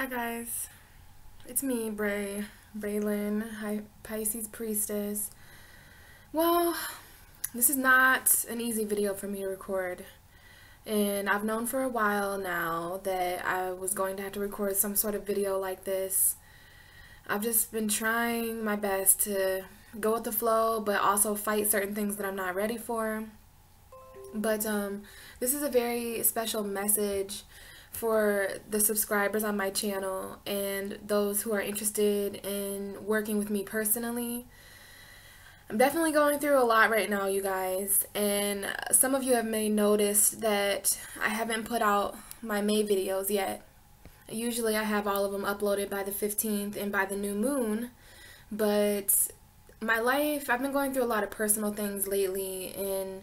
Hi guys, it's me, Braylon, hi, Pisces Priestess. Well, this is not an easy video for me to record, and I've known for a while now that I was going to have to record some sort of video like this. I've just been trying my best to go with the flow, but also fight certain things that I'm not ready for. But this is a very special message for the subscribers on my channel and those who are interested in working with me personally. I'm definitely going through a lot right now, you guys, and some of you have may noticed that I haven't put out my May videos yet. Usually I have all of them uploaded by the 15th and by the new moon, but my life, I've been going through a lot of personal things lately, and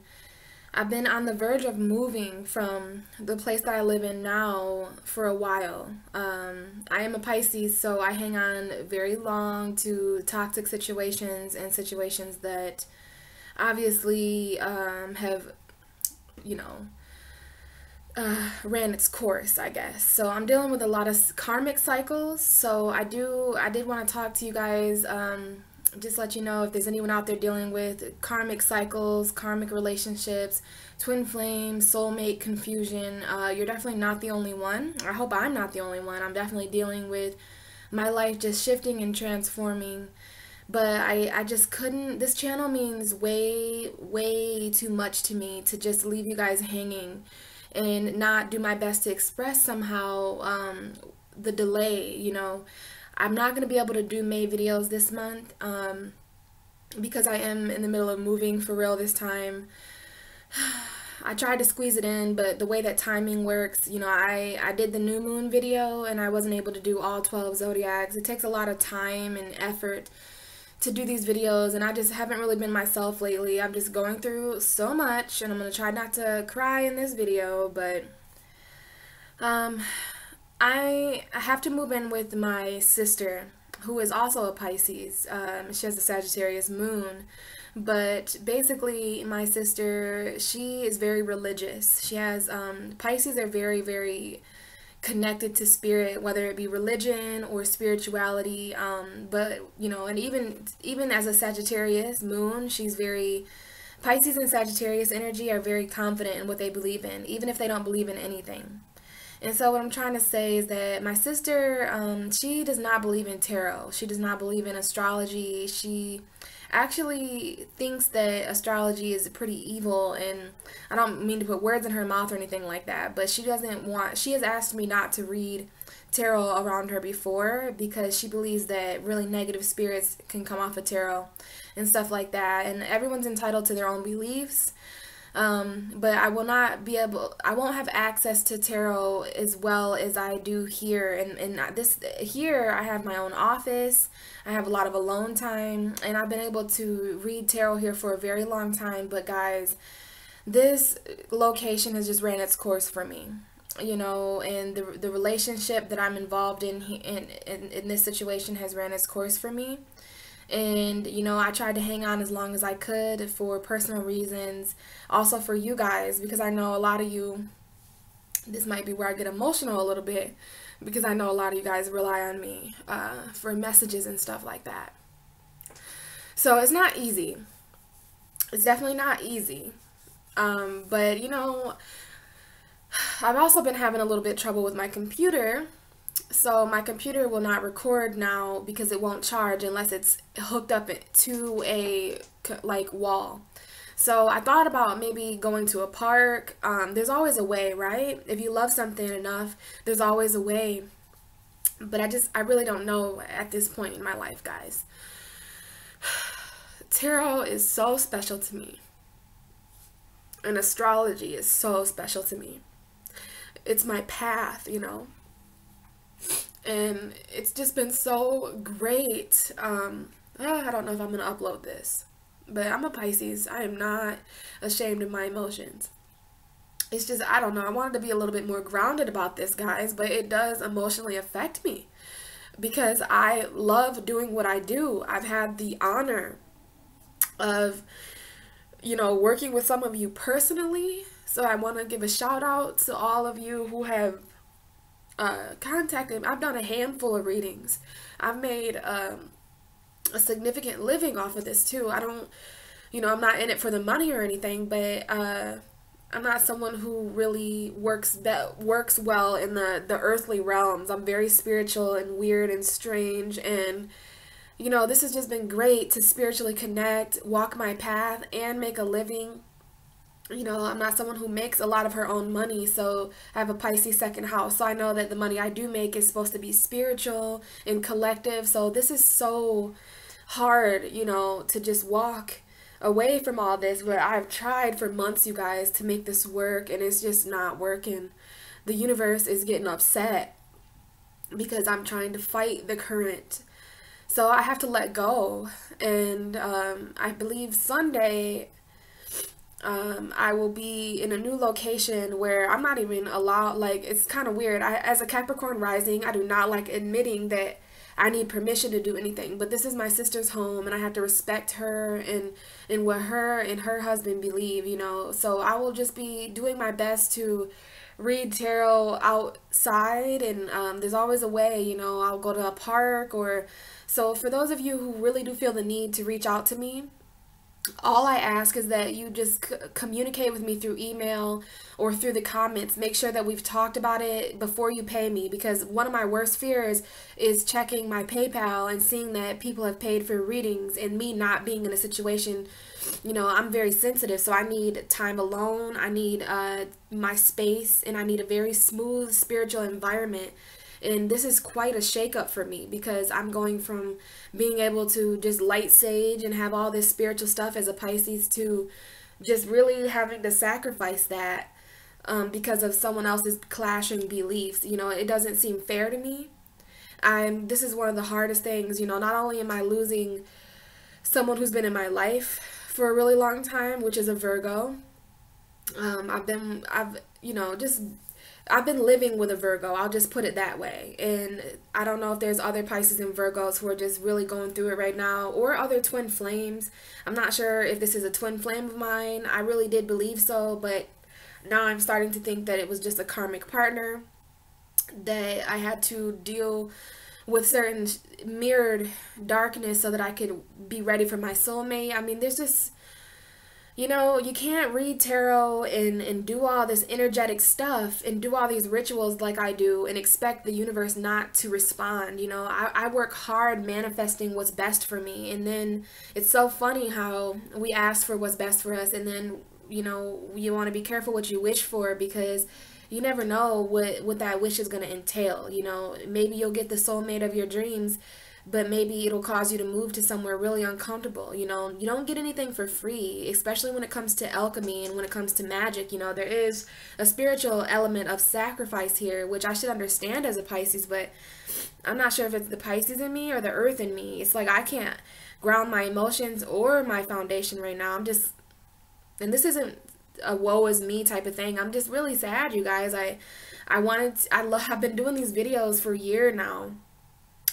I've been on the verge of moving from the place that I live in now for a while. I am a Pisces, so I hang on very long to toxic situations and situations that obviously have, you know, ran its course, I guess. So I'm dealing with a lot of karmic cycles. So I did want to talk to you guys. Just let you know if there's anyone out there dealing with karmic cycles, karmic relationships, twin flames, soulmate confusion. You're definitely not the only one. I hope I'm not the only one. I'm definitely dealing with my life just shifting and transforming. But I just couldn't. This channel means way too much to me to just leave you guys hanging and not do my best to express somehow the delay, you know. I'm not going to be able to do May videos this month because I am in the middle of moving for real this time. I tried to squeeze it in, but the way that timing works, you know, I did the new moon video and I wasn't able to do all 12 zodiacs. It takes a lot of time and effort to do these videos, and I just haven't really been myself lately. I'm just going through so much, and I'm going to try not to cry in this video, but I have to move in with my sister, who is also a Pisces. She has a Sagittarius moon, but basically my sister, she is very religious. She has, Pisces are very connected to spirit, whether it be religion or spirituality, but, you know, and even as a Sagittarius moon, she's very, Pisces and Sagittarius energy are very confident in what they believe in, even if they don't believe in anything. And so what I'm trying to say is that my sister, she does not believe in tarot. She does not believe in astrology. She actually thinks that astrology is pretty evil, and I don't mean to put words in her mouth or anything like that, but she has asked me not to read tarot around her before because she believes that really negative spirits can come off of tarot and stuff like that, and everyone's entitled to their own beliefs. But I won't have access to tarot as well as I do here. And here I have my own office. I have a lot of alone time, and I've been able to read tarot here for a very long time. But guys, this location has just ran its course for me, you know, and the relationship that I'm involved in this situation has ran its course for me. And, you know, I tried to hang on as long as I could for personal reasons, also for you guys, because I know a lot of you, this might be where I get emotional a little bit, because I know a lot of you guys rely on me for messages and stuff like that. So it's not easy. It's definitely not easy. But, you know, I've also been having a little bit of trouble with my computer. So my computer will not record now because it won't charge unless it's hooked up to a wall. So I thought about maybe going to a park. There's always a way, right? If you love something enough, there's always a way. But I really don't know at this point in my life, guys. Tarot is so special to me. And astrology is so special to me. It's my path, you know. And it's just been so great. I don't know if I'm going to upload this, but I'm a Pisces. I am not ashamed of my emotions. It's just, I don't know. I wanted to be a little bit more grounded about this, guys, but it does emotionally affect me because I love doing what I do. I've had the honor of, you know, working with some of you personally. So I want to give a shout out to all of you who have contacted me. I've done a handful of readings. I've made a significant living off of this too. I don't, I'm not in it for the money or anything, but I'm not someone who really works well in the earthly realms. I'm very spiritual and weird and strange, and this has just been great to spiritually connect, walk my path, and make a living. I'm not someone who makes a lot of her own money, so I have a Pisces second house, so I know that the money I do make is supposed to be spiritual and collective. So this is so hard, to just walk away from all this, but I've tried for months, you guys, to make this work, and it's just not working. The universe is getting upset because I'm trying to fight the current. So I have to let go, and I believe Sunday I will be in a new location where I'm not even allowed, like, it's kind of weird. As a Capricorn rising, I do not like admitting that I need permission to do anything, but this is my sister's home, and I have to respect her and what her and her husband believe, So I will just be doing my best to read tarot outside, and there's always a way, I'll go to a park or so. For those of you who really do feel the need to reach out to me, all I ask is that you just communicate with me through email or through the comments. Make sure that we've talked about it before you pay me, because one of my worst fears is checking my PayPal and seeing that people have paid for readings and me not being in a situation. I'm very sensitive, so I need time alone. I need my space, and I need a very smooth spiritual environment. And this is quite a shakeup for me, because I'm going from being able to just light sage and have all this spiritual stuff as a Pisces to just really having to sacrifice that because of someone else's clashing beliefs. It doesn't seem fair to me. This is one of the hardest things. Not only am I losing someone who's been in my life for a really long time, which is a Virgo. I've been living with a Virgo. I'll just put it that way. And I don't know if there's other Pisces and Virgos who are just really going through it right now, or other twin flames. I'm not sure if this is a twin flame of mine. I really did believe so, but now I'm starting to think that it was just a karmic partner, that I had to deal with certain mirrored darkness so that I could be ready for my soulmate. I mean, there's just, you can't read tarot and do all this energetic stuff and do all these rituals like I do and expect the universe not to respond. I work hard manifesting what's best for me, and then it's so funny how we ask for what's best for us, and then, you want to be careful what you wish for, because you never know what that wish is going to entail. Maybe you'll get the soulmate of your dreams, but maybe it'll cause you to move to somewhere really uncomfortable. You don't get anything for free, especially when it comes to alchemy and when it comes to magic. There is a spiritual element of sacrifice here, which I should understand as a Pisces, but I'm not sure if it's the Pisces in me or the earth in me. It's like I can't ground my emotions or my foundation right now. And this isn't a woe is me type of thing. I'm just really sad, you guys. I've been doing these videos for a year now.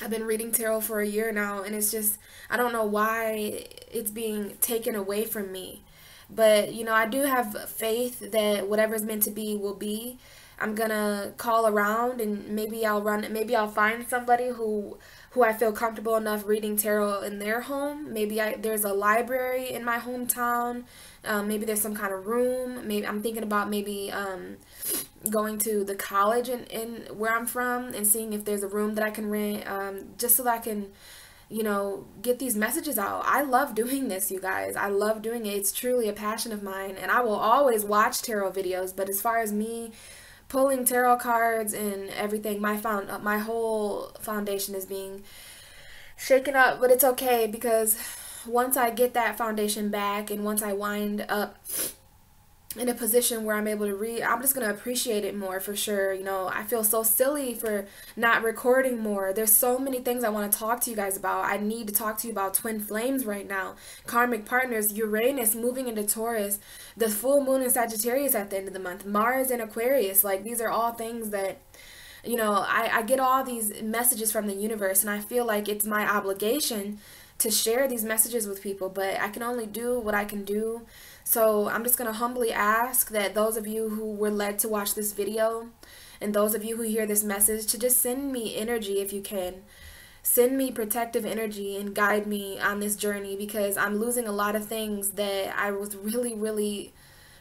I've been reading tarot for a year now, and it's just, I don't know why it's being taken away from me. But, I do have faith that whatever's meant to be will be. I'm gonna call around, and maybe I'll find somebody who I feel comfortable enough reading tarot in their home. Maybe there's a library in my hometown. Maybe there's some kind of room. Maybe I'm thinking about going to the college in where I'm from and seeing if there's a room that I can rent, just so that I can, get these messages out. I love doing this, you guys. I love doing it. It's truly a passion of mine, and I will always watch tarot videos. But as far as me pulling tarot cards and everything, my whole foundation is being shaken up. But it's okay, because once I get that foundation back, and once I wind up in a position where I'm able to read, I'm just going to appreciate it more, for sure. I feel so silly for not recording more. There's so many things I want to talk to you guys about. I need to talk to you about twin flames right now, karmic partners, Uranus moving into Taurus, the full moon in Sagittarius at the end of the month, Mars in Aquarius. Like, these are all things that, I get all these messages from the universe, and I feel like it's my obligation to share these messages with people, but I can only do what I can do. So I'm just going to humbly ask that those of you who were led to watch this video and those of you who hear this message to just send me energy if you can. Send me protective energy and guide me on this journey, because I'm losing a lot of things that I was really, really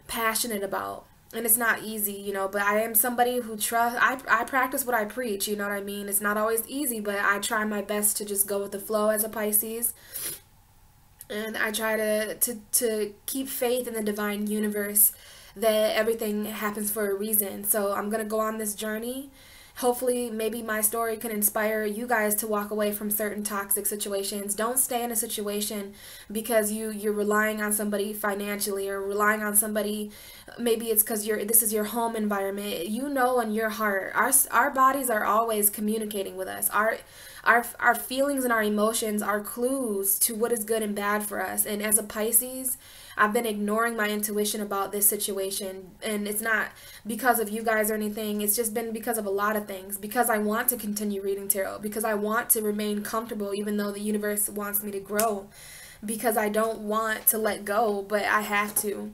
passionate about. And it's not easy, you know, but I am somebody who I practice what I preach, you know what I mean? It's not always easy, but I try my best to just go with the flow as a Pisces. And I try to keep faith in the divine universe, that everything happens for a reason. So I'm going to go on this journey. Hopefully, maybe my story can inspire you guys to walk away from certain toxic situations. Don't stay in a situation because you're relying on somebody financially, or relying on somebody. Maybe it's because this is your home environment. You know, in your heart, our bodies are always communicating with us. Our feelings and our emotions are clues to what is good and bad for us. And as a Pisces, I've been ignoring my intuition about this situation, and it's not because of you guys or anything. It's just been because of a lot of things. Because I want to continue reading tarot, because I want to remain comfortable even though the universe wants me to grow, because I don't want to let go, but I have to.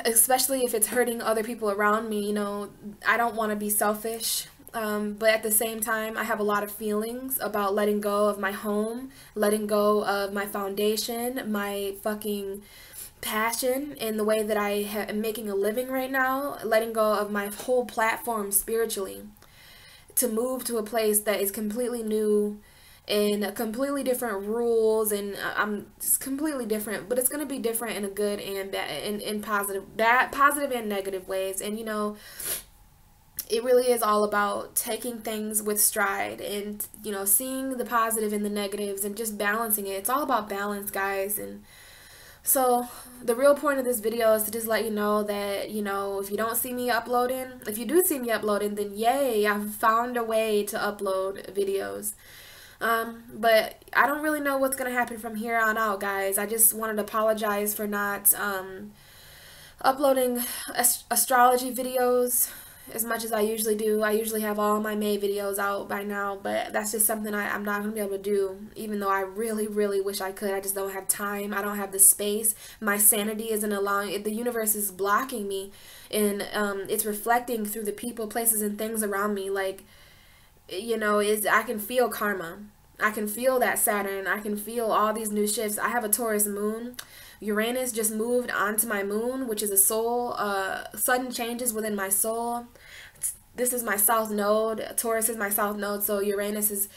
Especially if it's hurting other people around me, you know, I don't want to be selfish. But at the same time, I have a lot of feelings about letting go of my home, letting go of my foundation, my fucking passion in the way that I am making a living right now, letting go of my whole platform spiritually, to move to a place that is completely new and completely different rules, and I'm just completely different, but it's going to be different in a good and bad, in positive and negative ways. And you know, it really is all about taking things with stride, and you know, seeing the positive and the negatives and just balancing it. It's all about balance, guys. And so the real point of this video is to just let you know that, you know, if you don't see me uploading, if you do see me uploading, then yay, I've found a way to upload videos. But I don't really know what's gonna happen from here on out, guys. I just wanted to apologize for not uploading astrology videos as much as I usually do. I usually have all my May videos out by now, but that's just something I'm not going to be able to do, even though I really, really wish I could. I just don't have time. I don't have the space. My sanity isn't allowing it. The universe is blocking me, and it's reflecting through the people, places, and things around me. Like, you know, I can feel karma. I can feel that Saturn. I can feel all these new shifts. I have a Taurus moon. Uranus just moved onto my moon, which is a soul, sudden changes within my soul. This is my south node. Taurus is my south node, so Uranus is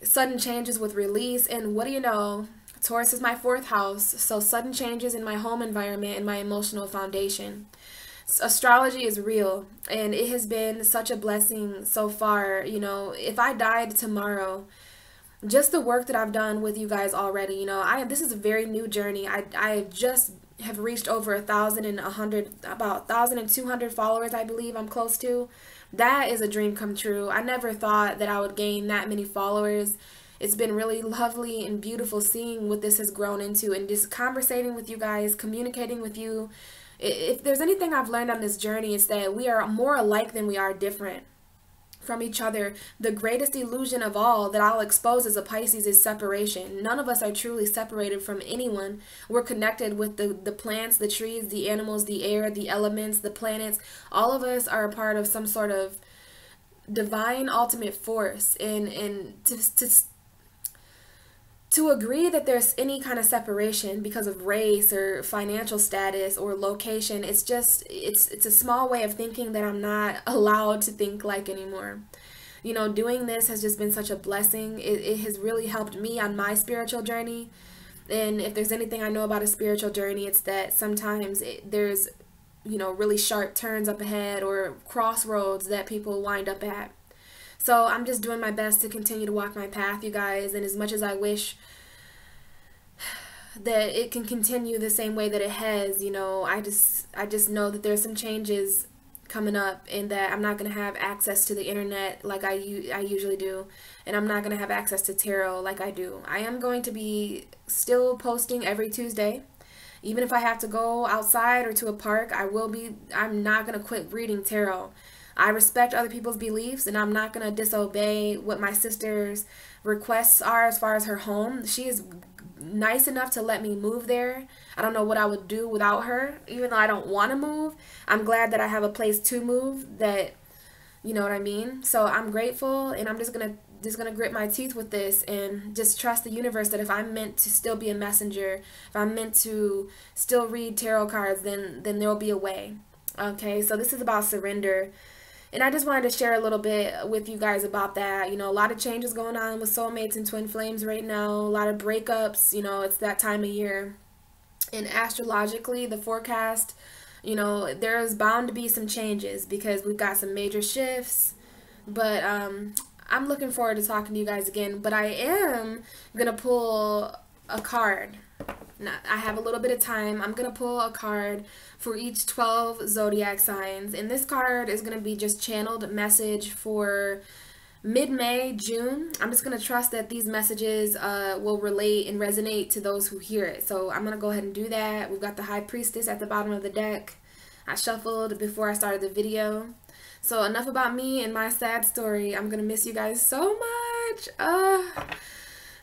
sudden changes with release. And what do you know? Taurus is my fourth house, so sudden changes in my home environment and my emotional foundation. Astrology is real, and it has been such a blessing so far. You know, if I died tomorrow, just the work that I've done with you guys already, you know, this is a very new journey. I just have reached over 1,100, about 1,200 followers, I believe I'm close to. That is a dream come true. I never thought that I would gain that many followers. It's been really lovely and beautiful seeing what this has grown into, and just conversating with you guys, communicating with you. If there's anything I've learned on this journey, it's that we are more alike than we are different from each other. The greatest illusion of all that I'll expose as a Pisces is separation. None of us are truly separated from anyone. We're connected with the plants, the trees, the animals, the air, the elements, the planets. All of us are a part of some sort of divine ultimate force. And to agree that there's any kind of separation because of race or financial status or location, it's a small way of thinking that I'm not allowed to think like anymore. You know, doing this has just been such a blessing. It has really helped me on my spiritual journey. And if there's anything I know about a spiritual journey, it's that sometimes there's, you know, really sharp turns up ahead, or crossroads that people wind up at. So I'm just doing my best to continue to walk my path, you guys. And as much as I wish that it can continue the same way that it has, you know, I just know that there's some changes coming up, and that I'm not going to have access to the internet like I usually do, and I'm not going to have access to tarot like I do. I am going to be still posting every Tuesday. Even if I have to go outside or to a park, I'm not going to quit reading tarot. I respect other people's beliefs, and I'm not going to disobey what my sister's requests are as far as her home. She is nice enough to let me move there. I don't know what I would do without her, even though I don't want to move. I'm glad that I have a place to move, that, you know what I mean? So I'm grateful, and I'm just gonna grit my teeth with this and just trust the universe that if I'm meant to still be a messenger, if I'm meant to still read tarot cards, then there'll be a way. Okay, so this is about surrender. And I just wanted to share a little bit with you guys about that. You know, a lot of changes going on with soulmates and twin flames right now. A lot of breakups. You know, it's that time of year. And astrologically, the forecast, you know, there's bound to be some changes because we've got some major shifts. But I'm looking forward to talking to you guys again. But I am going to pull a card. Now, I have a little bit of time. I'm going to pull a card for each 12 zodiac signs. And this card is going to be just channeled message for mid-May, June. I'm just going to trust that these messages will relate and resonate to those who hear it. So I'm going to go ahead and do that. We've got the High Priestess at the bottom of the deck. I shuffled before I started the video. So enough about me and my sad story. I'm going to miss you guys so much.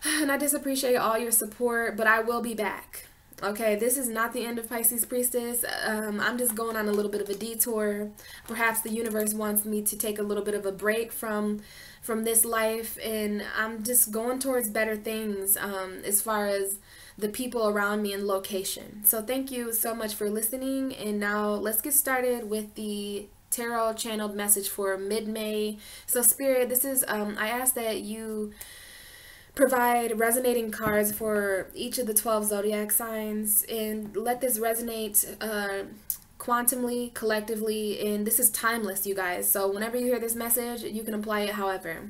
And I just appreciate all your support, but I will be back. Okay, this is not the end of Pisces Priestess. I'm just going on a little bit of a detour. Perhaps the universe wants me to take a little bit of a break from this life, and I'm just going towards better things as far as the people around me and location. So thank you so much for listening, and now let's get started with the tarot channeled message for mid-May. So Spirit, this is I ask that you provide resonating cards for each of the 12 zodiac signs, and let this resonate quantumly, collectively, and this is timeless, you guys. So whenever you hear this message, you can apply it however.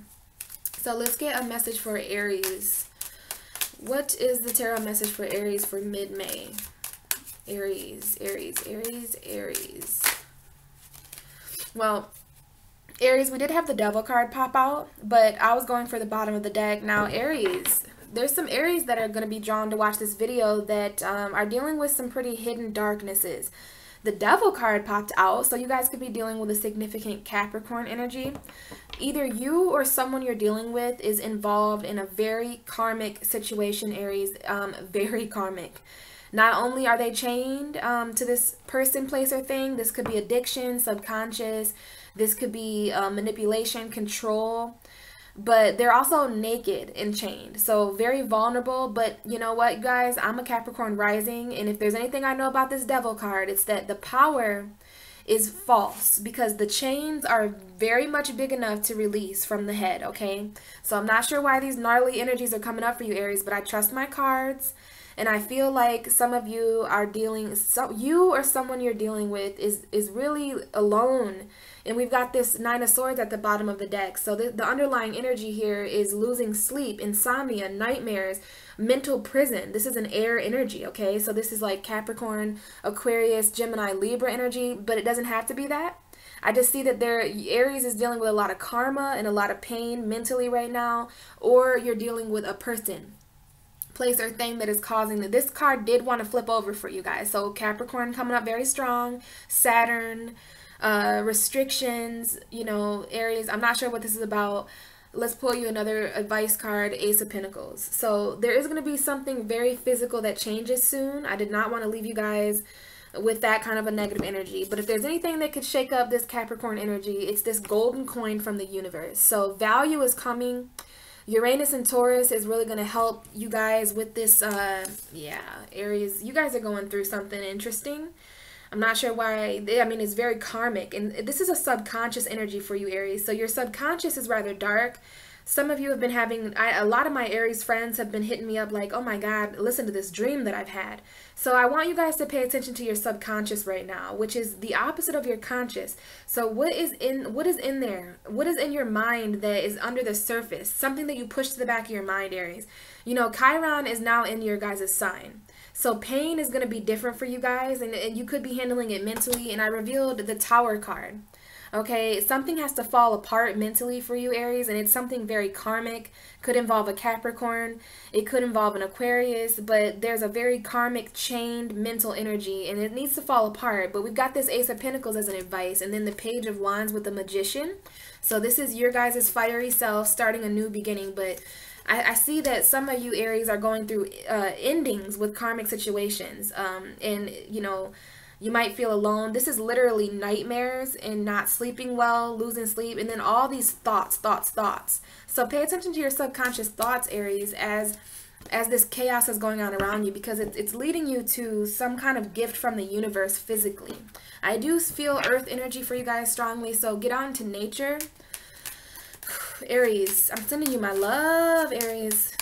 So let's get a message for Aries. What is the tarot message for Aries for mid-May? Aries, Aries, Aries, Aries. Well, Aries, we did have the Devil card pop out, but I was going for the bottom of the deck. Now, Aries, there's some Aries that are going to be drawn to watch this video that are dealing with some pretty hidden darknesses. The Devil card popped out, so you guys could be dealing with a significant Capricorn energy. Either you or someone you're dealing with is involved in a very karmic situation, Aries, very karmic. Not only are they chained to this person, place, or thing, this could be addiction, subconscious, this could be manipulation, control, but they're also naked and chained. So very vulnerable, but you know what, guys? I'm a Capricorn rising, and if there's anything I know about this Devil card, it's that the power is false because the chains are very much big enough to release from the head, okay? So I'm not sure why these gnarly energies are coming up for you, Aries, but I trust my cards. And I feel like some of you are dealing, you or someone you're dealing with is really alone. And we've got this Nine of Swords at the bottom of the deck. So the underlying energy here is losing sleep, insomnia, nightmares, mental prison. This is an air energy, okay? So this is like Capricorn, Aquarius, Gemini, Libra energy, but it doesn't have to be that. I just see that Aries is dealing with a lot of karma and a lot of pain mentally right now, or you're dealing with a person, place, or thing that is causing this card did want to flip over for you guys. So Capricorn coming up very strong, Saturn, restrictions, you know, Aries. I'm not sure what this is about. Let's pull you another advice card, Ace of Pentacles. So there is going to be something very physical that changes soon. I did not want to leave you guys with that kind of a negative energy, but if there's anything that could shake up this Capricorn energy, it's this golden coin from the universe. So value is coming. Uranus and Taurus is really going to help you guys with this, yeah, Aries, you guys are going through something interesting. I'm not sure why, I mean, it's very karmic, and this is a subconscious energy for you, Aries. So your subconscious is rather dark. Some of you have been having, a lot of my Aries friends have been hitting me up like, oh my God, listen to this dream that I've had. So I want you guys to pay attention to your subconscious right now, which is the opposite of your conscious. So what is in there? What is in your mind that is under the surface? Something that you push to the back of your mind, Aries. You know, Chiron is now in your guys' sign. So pain is going to be different for you guys, and you could be handling it mentally. And I revealed the Tower card. Okay, something has to fall apart mentally for you, Aries, and it's something very karmic. Could involve a Capricorn, it could involve an Aquarius, but there's a very karmic chained mental energy and it needs to fall apart. But we've got this Ace of Pentacles as an advice, and then the Page of Wands with the Magician. So this is your guys' fiery self starting a new beginning. But I see that some of you, Aries, are going through endings with karmic situations. And, you know, you might feel alone. This is literally nightmares and not sleeping well, losing sleep, and then all these thoughts. So pay attention to your subconscious thoughts, Aries, as this chaos is going on around you, because it's leading you to some kind of gift from the universe physically. I do feel earth energy for you guys strongly, so get on to nature. Aries, I'm sending you my love, Aries.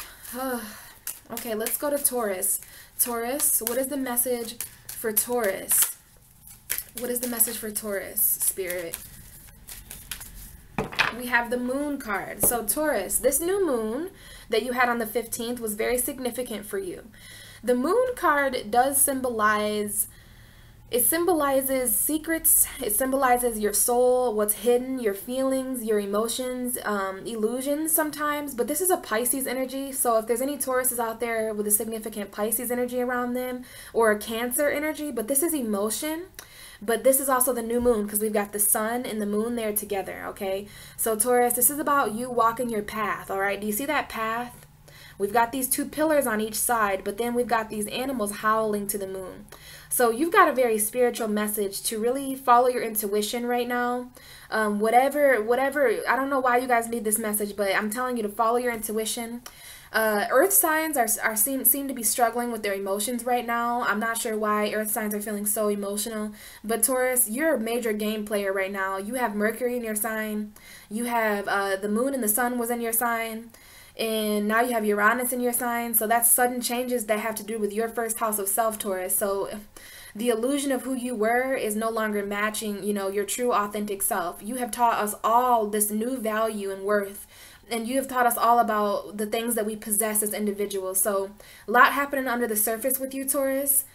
Okay, let's go to Taurus. Taurus, what is the message for Taurus? What is the message for Taurus, Spirit? We have the Moon card. So Taurus, this new moon that you had on the 15th was very significant for you. The Moon card does symbolize, it symbolizes secrets, it symbolizes your soul, what's hidden, your feelings, your emotions, illusions sometimes. But this is a Pisces energy, so if there's any Tauruses out there with a significant Pisces energy around them, or a Cancer energy, but this is emotion. But this is also the new moon, because we've got the sun and the moon there together, okay? So Taurus, this is about you walking your path, all right? Do you see that path? We've got these two pillars on each side, but then we've got these animals howling to the moon. So you've got a very spiritual message to really follow your intuition right now. Whatever, I don't know why you guys need this message, but I'm telling you to follow your intuition. Earth signs seem to be struggling with their emotions right now. I'm not sure why Earth signs are feeling so emotional. But Taurus, you're a major game player right now. You have Mercury in your sign. You have the moon and the sun was in your sign. And now you have Uranus in your sign. So that's sudden changes that have to do with your first house of self, Taurus. So the illusion of who you were is no longer matching, you know, your true authentic self. You have taught us all this new value and worth. And you have taught us all about the things that we possess as individuals. So a lot happening under the surface with you, Taurus.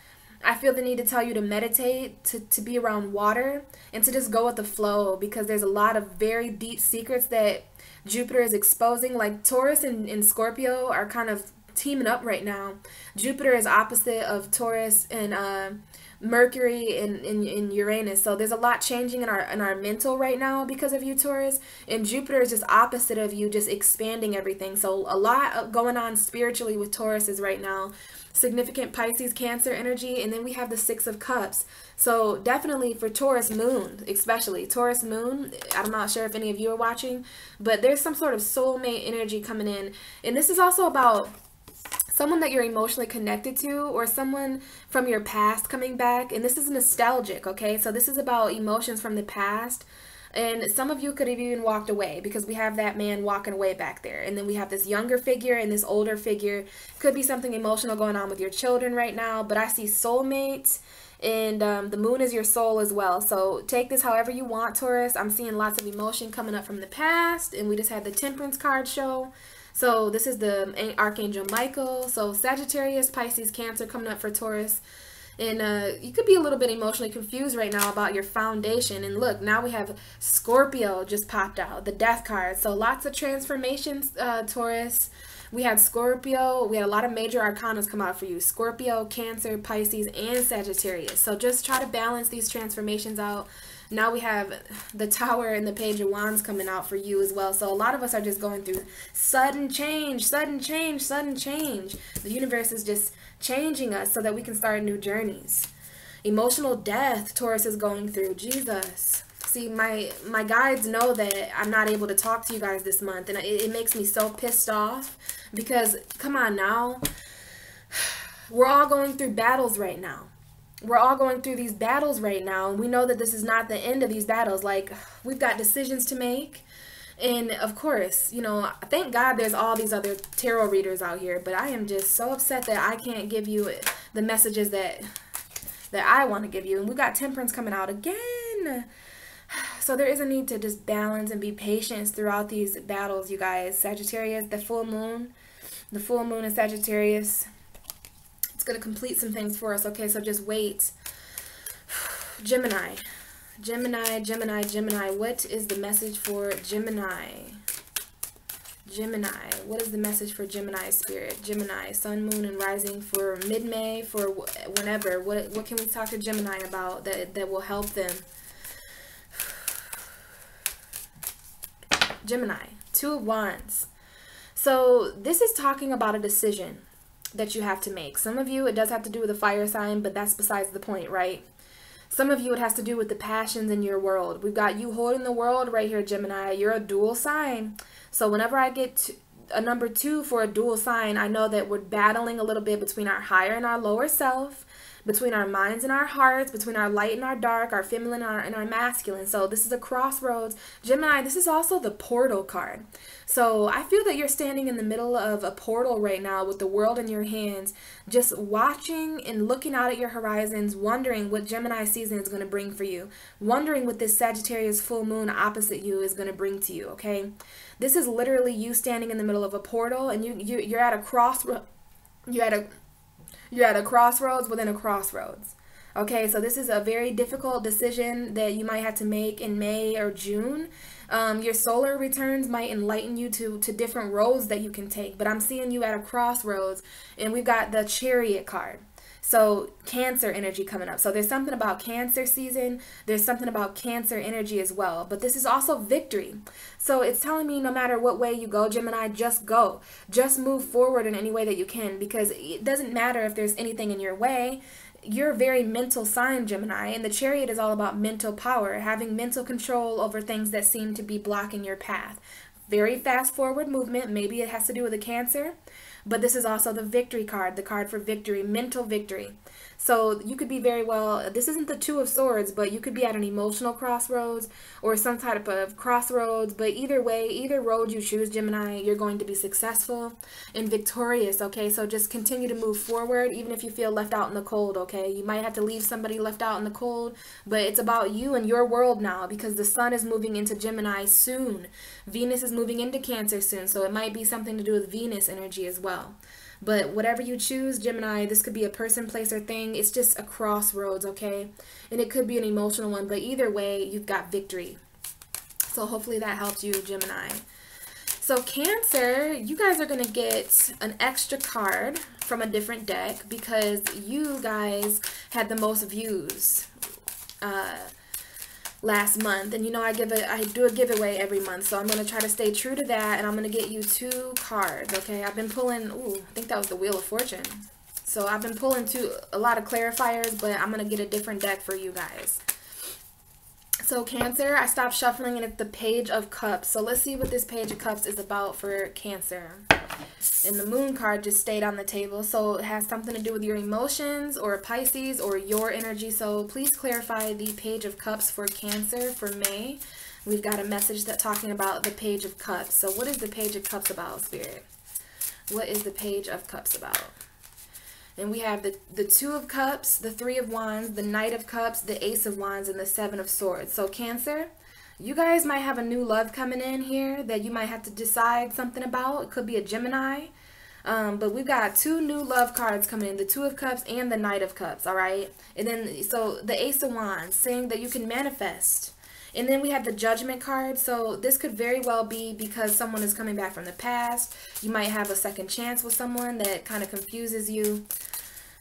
I feel the need to tell you to meditate, to be around water, and to just go with the flow, because there's a lot of very deep secrets that Jupiter is exposing. Like Taurus and Scorpio are kind of teaming up right now. Jupiter is opposite of Taurus and Mercury in Uranus. So there's a lot changing in our mental right now because of you, Taurus. And Jupiter is just opposite of you, just expanding everything. So a lot going on spiritually with Tauruses right now. Significant Pisces, Cancer energy. And then we have the Six of Cups. So definitely for Taurus moon, especially Taurus moon, I'm not sure if any of you are watching, but there's some sort of soulmate energy coming in. And this is also about someone that you're emotionally connected to, or someone from your past coming back. And this is nostalgic, okay? So this is about emotions from the past. And some of you could have even walked away, because we have that man walking away back there. And then we have this younger figure and this older figure. Could be something emotional going on with your children right now. But I see soulmates, and the moon is your soul as well. So take this however you want, Taurus. I'm seeing lots of emotion coming up from the past. And we just had the Temperance card show. So this is the Archangel Michael. So Sagittarius, Pisces, Cancer coming up for Taurus. And you could be a little bit emotionally confused right now about your foundation. And look, now we have Scorpio just popped out, the Death card. So lots of transformations, Taurus. We had Scorpio. We had a lot of major arcanas come out for you. Scorpio, Cancer, Pisces, and Sagittarius. So just try to balance these transformations out. Now we have the Tower and the Page of Wands coming out for you as well. So a lot of us are just going through sudden change, sudden change, sudden change. The universe is just changing us so that we can start new journeys. Emotional death Taurus is going through. Jesus. See, my guides know that I'm not able to talk to you guys this month. And it makes me so pissed off, because, come on now. We're all going through battles right now. We're all going through these battles right now, and we know that this is not the end of these battles. Like, we've got decisions to make, and of course, you know, thank God there's all these other tarot readers out here, but I am just so upset that I can't give you the messages that I want to give you. And we got Temperance coming out again. So there is a need to just balance and be patient throughout these battles, you guys. Sagittarius, the full moon in Sagittarius, going to complete some things for us. Okay, so just wait. Gemini. Gemini, Gemini, Gemini. What is the message for Gemini? Gemini. What is the message for Gemini spirit? Gemini, sun, moon, and rising for mid-May, for whenever. What can we talk to Gemini about that will help them? Gemini, Two of Wands. So this is talking about a decision that you have to make. Some of you, it does have to do with a fire sign, but that's besides the point, right? Some of you, it has to do with the passions in your world. We've got you holding the world right here, Gemini. You're a dual sign. So whenever I get a number 2 for a dual sign, I know that we're battling a little bit between our higher and our lower self, between our minds and our hearts, between our light and our dark, our feminine and our masculine. So this is a crossroads. Gemini, this is also the portal card. So I feel that you're standing in the middle of a portal right now with the world in your hands, just watching and looking out at your horizons, wondering what Gemini season is going to bring for you, wondering what this Sagittarius full moon opposite you is going to bring to you, okay? This is literally you standing in the middle of a portal, and you're at a crossroad. You're at a crossroads within a crossroads. Okay, so this is a very difficult decision that you might have to make in May or June. Your solar returns might enlighten you to different roads that you can take, but I'm seeing you at a crossroads, and we've got the Chariot card. So Cancer energy coming up. So there's something about Cancer season. There's something about Cancer energy as well. But this is also victory. So it's telling me no matter what way you go, Gemini, just go. Just move forward in any way that you can, because it doesn't matter if there's anything in your way. You're a very mental sign, Gemini, and the Chariot is all about mental power, having mental control over things that seem to be blocking your path. Very fast forward movement. Maybe it has to do with a Cancer. But this is also the victory card, the card for victory, mental victory. So you could be very well, this isn't the Two of Swords, but you could be at an emotional crossroads or some type of crossroads. But either way, either road you choose, Gemini, you're going to be successful and victorious, okay? So just continue to move forward, even if you feel left out in the cold, okay? You might have to leave somebody left out in the cold, but it's about you and your world now, because the sun is moving into Gemini soon. Venus is moving into Cancer soon, so it might be something to do with Venus energy as well. But whatever you choose, Gemini, this could be a person, place, or thing. It's just a crossroads, okay? And it could be an emotional one, but either way, you've got victory. So hopefully that helps you, Gemini. So Cancer, you guys are going to get an extra card from a different deck because you guys had the most views last month, and you know I do a giveaway every month, so I'm going to try to stay true to that, and I'm going to get you 2 cards, okay? I've been pulling, I think that was the Wheel of Fortune. So I've been pulling a lot of clarifiers, but I'm going to get a different deck for you guys. So Cancer, I stopped shuffling, and it's the Page of Cups. So let's see what this Page of Cups is about for Cancer. And the Moon card just stayed on the table. So it has something to do with your emotions or Pisces or your energy. So please clarify the Page of Cups for Cancer for May. We've got a message that's talking about the Page of Cups. So what is the Page of Cups about, Spirit? What is the Page of Cups about? And we have the Two of Cups, the Three of Wands, the Knight of Cups, the Ace of Wands, and the Seven of Swords. So Cancer, you guys might have a new love coming in here that you might have to decide something about. It could be a Gemini. But we've got 2 new love cards coming in, the Two of Cups and the Knight of Cups, all right? And then, so the Ace of Wands, saying that you can manifest. And then we have the Judgment card. So this could very well be because someone is coming back from the past. You might have a second chance with someone that kind of confuses you.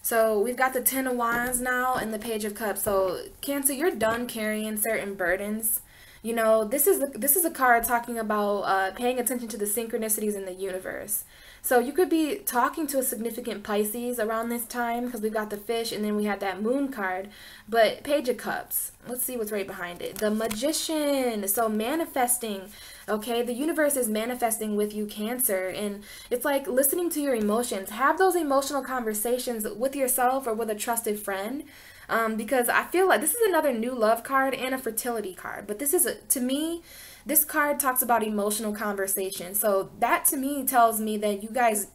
So we've got the Ten of Wands now and the Page of Cups. So Cancer, you're done carrying certain burdens. You know, this is a card talking about paying attention to the synchronicities in the universe. So you could be talking to a significant Pisces around this time because we've got the Fish and then we have that Moon card. But Page of Cups, let's see what's right behind it. The Magician, so manifesting, okay? The universe is manifesting with you, Cancer. And it's like listening to your emotions. Have those emotional conversations with yourself or with a trusted friend. Because I feel like this is another new love card and a fertility card. But this is, to me, this card talks about emotional conversation. So that to me tells me that you guys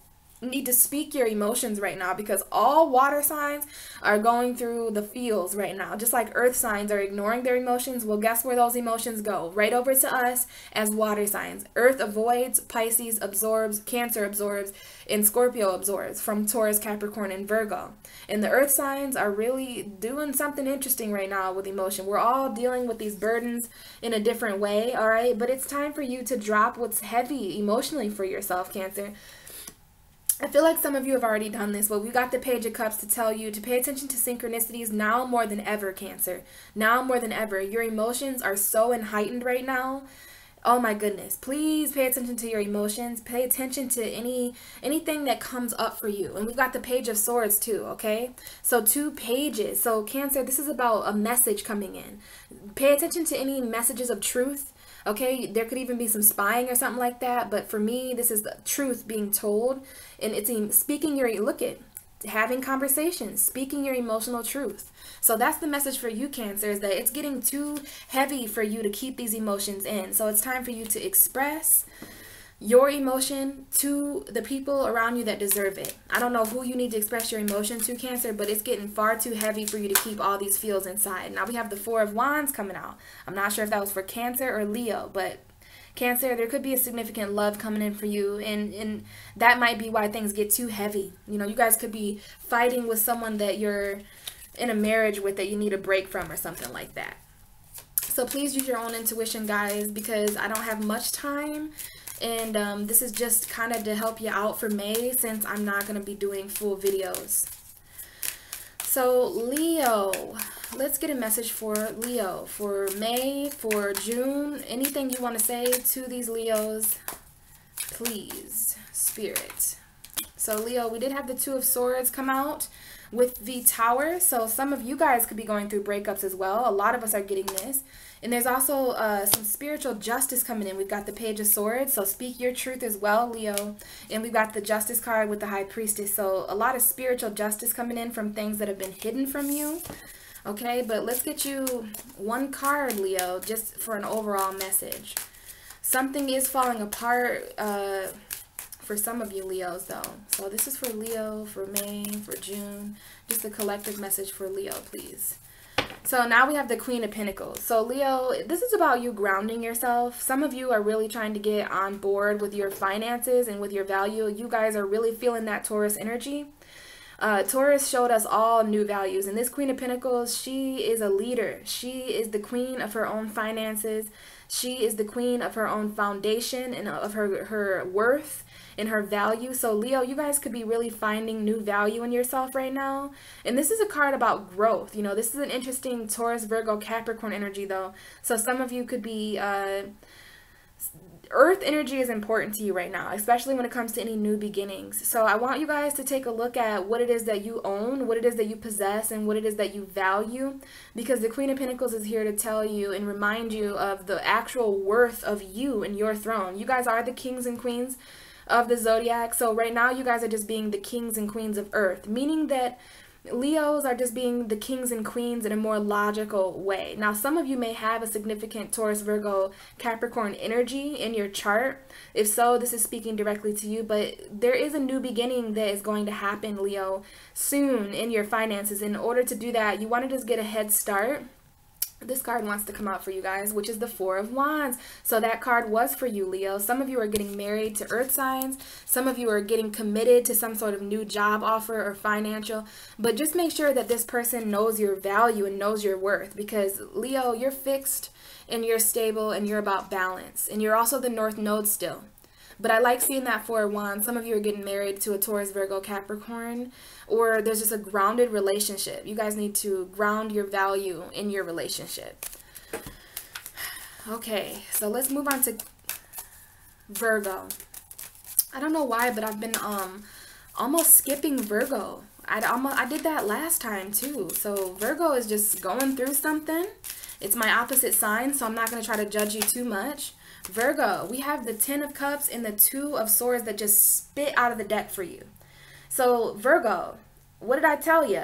need to speak your emotions right now, because all water signs are going through the feels right now. Just like earth signs are ignoring their emotions, well, guess where those emotions go? Right over to us as water signs. Earth avoids, Pisces absorbs, Cancer absorbs, and Scorpio absorbs from Taurus, Capricorn, and Virgo. And the earth signs are really doing something interesting right now with emotion. We're all dealing with these burdens in a different way, all right? But it's time for you to drop what's heavy emotionally for yourself, Cancer. I feel like some of you have already done this, but we got the Page of Cups to tell you to pay attention to synchronicities now more than ever, Cancer. Now more than ever. Your emotions are so heightened right now. Oh my goodness. Please pay attention to your emotions. Pay attention to anything that comes up for you. And we've got the Page of Swords too, okay? So 2 pages. So Cancer, this is about a message coming in. Pay attention to any messages of truth. Okay, there could even be some spying or something like that, but for me, this is the truth being told, and it's speaking your, having conversations, speaking your emotional truth. So that's the message for you, Cancer, is that it's getting too heavy for you to keep these emotions in. So it's time for you to express your emotion to the people around you that deserve it. I don't know who you need to express your emotion to, Cancer, but it's getting far too heavy for you to keep all these feels inside. Now we have the 4 of Wands coming out. I'm not sure if that was for Cancer or Leo, but Cancer, there could be a significant love coming in for you, and that might be why things get too heavy. You know, you guys could be fighting with someone that you're in a marriage with that you need a break from or something like that. So please use your own intuition, guys, because I don't have much time. And this is just kind of to help you out for May, since I'm not going to be doing full videos. So Leo, let's get a message for Leo for May, for June. Anything you want to say to these Leos, please, Spirit. So Leo, we did have the 2 of Swords come out with the Tower. So some of you guys could be going through breakups as well. A lot of us are getting this. And there's also some spiritual justice coming in. We've got the Page of Swords, so speak your truth as well, Leo. And we've got the Justice card with the High Priestess. So a lot of spiritual justice coming in from things that have been hidden from you. Okay, but let's get you 1 card, Leo, just for an overall message. Something is falling apart for some of you Leos, though. So this is for Leo, for May, for June. Just a collective message for Leo, please. So now we have the Queen of Pentacles. So Leo, this is about you grounding yourself. Some of you are really trying to get on board with your finances and with your value. You guys are really feeling that Taurus energy. Taurus showed us all new values. And this Queen of Pentacles, she is a leader. She is the queen of her own finances. She is the queen of her own foundation and of her worth and her value. So Leo, you guys could be really finding new value in yourself right now. And this is a card about growth. You know, this is an interesting Taurus, Virgo, Capricorn energy though. So some of you could be, Earth energy is important to you right now, especially when it comes to any new beginnings. So I want you guys to take a look at what it is that you own, what it is that you possess, and what it is that you value, because the Queen of Pentacles is here to tell you and remind you of the actual worth of you and your throne. You guys are the kings and queens of the zodiac. So right now you guys are just being the kings and queens of Earth, meaning that Leos are just being the kings and queens in a more logical way. Now, some of you may have a significant Taurus, Virgo, Capricorn energy in your chart. If so, this is speaking directly to you, but there is a new beginning that is going to happen, Leo, soon in your finances. In order to do that, you want to just get a head start. This card wants to come out for you guys, which is the 4 of Wands. So that card was for you, Leo. Some of you are getting married to earth signs. Some of you are getting committed to some sort of new job offer or financial. But just make sure that this person knows your value and knows your worth, because Leo, you're fixed and you're stable and you're about balance. And you're also the North Node still. But I like seeing that 4 of Wands. Some of you are getting married to a Taurus, Virgo, Capricorn, or there's just a grounded relationship. You guys need to ground your value in your relationship. Okay, so let's move on to Virgo. I don't know why, but I've been almost skipping Virgo. I did that last time too. So Virgo is just going through something. It's my opposite sign, so I'm not going to try to judge you too much. Virgo, we have the 10 of Cups and the 2 of Swords that just spit out of the deck for you. So Virgo, what did I tell you?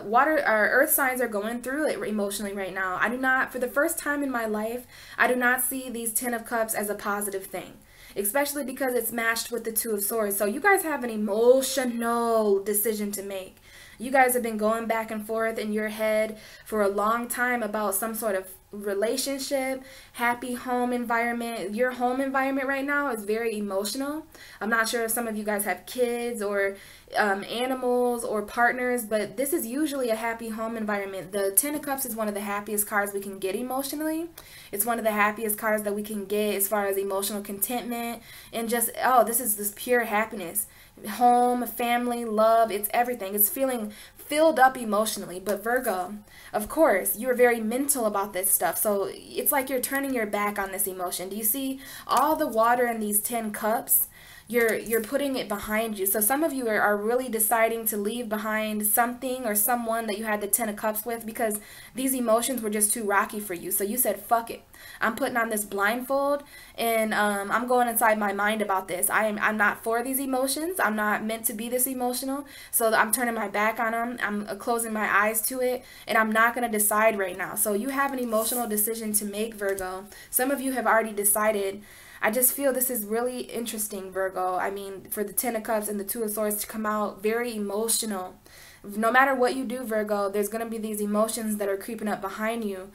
Water or earth signs are going through it emotionally right now. I do not, for the first time in my life, I do not see these 10 of cups as a positive thing, especially because it's matched with the 2 of swords. So you guys have an emotional decision to make. You guys have been going back and forth in your head for a long time about some sort of relationship, happy home environment. Your home environment right now is very emotional. I'm not sure if some of you guys have kids or animals or partners, but this is usually a happy home environment. The 10 of Cups is one of the happiest cards we can get emotionally. It's one of the happiest cards that we can get as far as emotional contentment and just, oh, this is this pure happiness. Home, family, love, it's everything. It's feeling filled up emotionally. But Virgo, of course, you're very mental about this stuff. So it's like you're turning your back on this emotion. Do you see all the water in these 10 cups? You're putting it behind you. So some of you are really deciding to leave behind something or someone that you had the 10 of Cups with because these emotions were just too rocky for you. So you said, fuck it. I'm putting on this blindfold and I'm going inside my mind about this. I'm not for these emotions. I'm not meant to be this emotional. So I'm turning my back on them. I'm closing my eyes to it and I'm not going to decide right now. So you have an emotional decision to make, Virgo. Some of you have already decided. I just feel this is really interesting, Virgo. I mean, for the 10 of Cups and the 2 of Swords to come out very emotional. No matter what you do, Virgo, there's going to be these emotions that are creeping up behind you.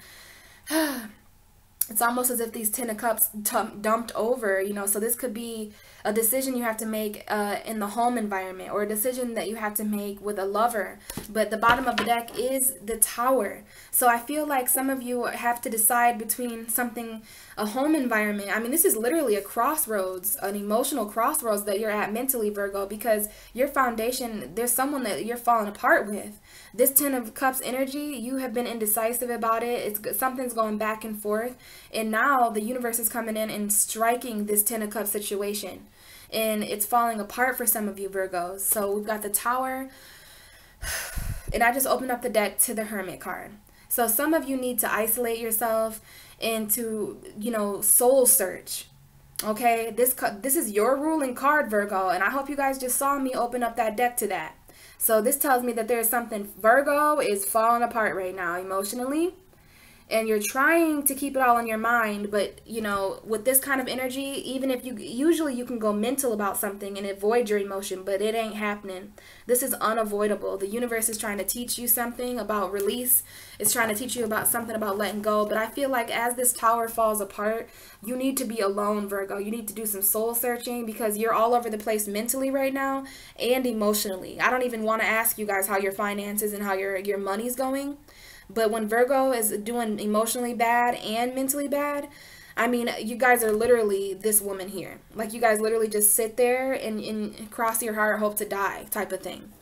It's almost as if these 10 of Cups dumped over, you know, so this could be a decision you have to make in the home environment or a decision that you have to make with a lover. But the bottom of the deck is the Tower. So I feel like some of you have to decide between something, a home environment. I mean, this is literally a crossroads, an emotional crossroads that you're at mentally, Virgo, because your foundation, there's someone that you're falling apart with. This 10 of Cups energy, you have been indecisive about it. Something's going back and forth. And now the universe is coming in and striking this 10 of Cups situation. And it's falling apart for some of you, Virgos. So we've got the Tower. And I just opened up the deck to the Hermit card. So some of you need to isolate yourself and to, you know, soul search. Okay, this is your ruling card, Virgo. And I hope you guys just saw me open up that deck to that. So this tells me that there's something, Virgo is falling apart right now emotionally. And you're trying to keep it all in your mind, but you know, with this kind of energy, even if usually you can go mental about something and avoid your emotion, but it ain't happening. This is unavoidable. The universe is trying to teach you something about release. It's trying to teach you about something about letting go. But I feel like as this Tower falls apart, you need to be alone, Virgo. You need to do some soul searching because you're all over the place mentally right now and emotionally. I don't even want to ask you guys how your finances and how your money's going. But when Virgo is doing emotionally bad and mentally bad, I mean, you guys are literally this woman here. Like, you guys literally just sit there and cross your heart, hope to die type of thing.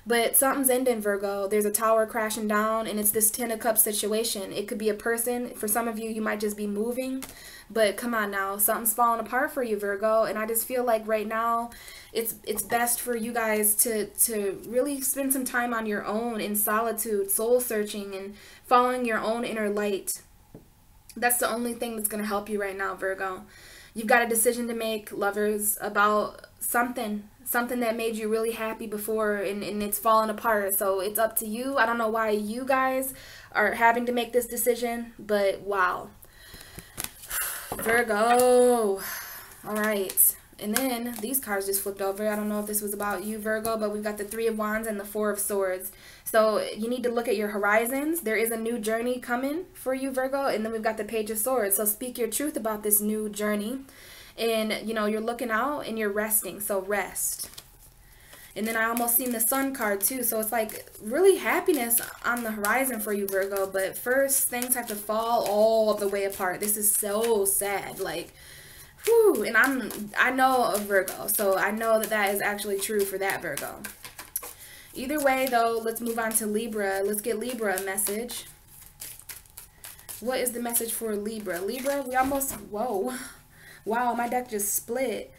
But something's ending, Virgo. There's a tower crashing down, and it's this 10 of Cups situation. It could be a person. For some of you, you might just be moving. But come on now, something's falling apart for you, Virgo. And I just feel like right now, it's best for you guys to really spend some time on your own in solitude, soul searching, and following your own inner light. That's the only thing that's going to help you right now, Virgo. You've got a decision to make, lovers, about something that made you really happy before, and it's fallen apart. So it's up to you. I don't know why you guys are having to make this decision, but wow. Virgo. All right. And then these cards just flipped over. I don't know if this was about you, Virgo, but we've got the 3 of Wands and the 4 of Swords. So you need to look at your horizons. There is a new journey coming for you, Virgo. And then we've got the Page of Swords. So speak your truth about this new journey. And, you know, you're looking out and you're resting. So rest. And then I almost seen the Sun card too. So it's like really happiness on the horizon for you, Virgo. But first, things have to fall all the way apart. This is so sad. Like, whew. And I know a Virgo. So I know that that is actually true for that Virgo. Either way, though, let's move on to Libra. Let's get Libra a message. What is the message for Libra? Libra, we almost, whoa. Wow, my deck just split.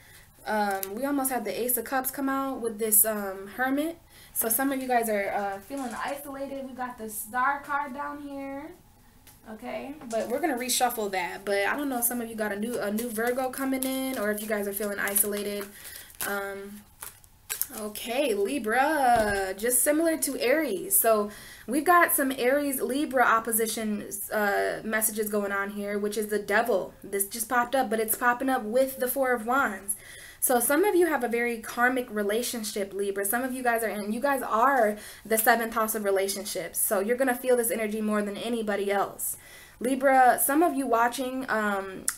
We almost had the Ace of Cups come out with this Hermit. So some of you guys are feeling isolated. We got the Star card down here. Okay, but we're gonna reshuffle that. But I don't know if some of you got a new Virgo coming in, or if you guys are feeling isolated. Okay, Libra, just similar to Aries. So we've got some Aries Libra opposition messages going on here, which is the devil. This just popped up, but it's popping up with the Four of Wands. So some of you have a very karmic relationship, Libra. Some of you guys are in, you guys are the seventh house of relationships. So you're going to feel this energy more than anybody else. Libra, some of you watching,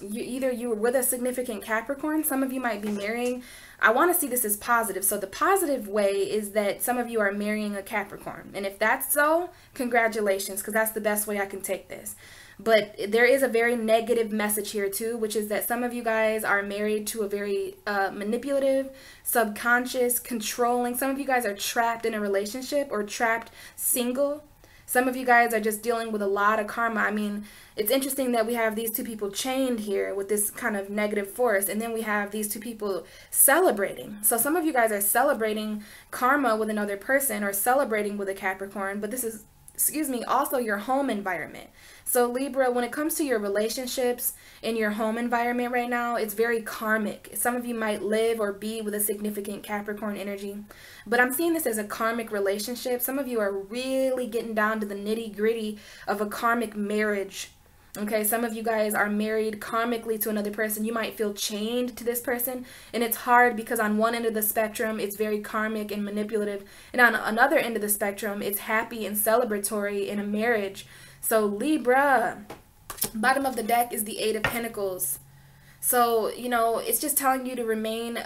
you were with a significant Capricorn. Some of you might be marrying. I want to see this as positive. So the positive way is that some of you are marrying a Capricorn. And if that's so, congratulations, because that's the best way I can take this. But there is a very negative message here too, which is that some of you guys are married to a very manipulative, subconscious, controlling. Some of you guys are trapped in a relationship or trapped single. Some of you guys are just dealing with a lot of karma. I mean, it's interesting that we have these two people chained here with this kind of negative force, and then we have these two people celebrating. So some of you guys are celebrating karma with another person or celebrating with a Capricorn, but this is, excuse me, also your home environment. So Libra, when it comes to your relationships in your home environment right now, it's very karmic. Some of you might live or be with a significant Capricorn energy, but I'm seeing this as a karmic relationship. Some of you are really getting down to the nitty-gritty of a karmic marriage. Okay, some of you guys are married karmically to another person. You might feel chained to this person, and it's hard because on one end of the spectrum, it's very karmic and manipulative, and on another end of the spectrum, it's happy and celebratory in a marriage. So Libra, bottom of the deck is the Eight of Pentacles. So, you know, it's just telling you to remain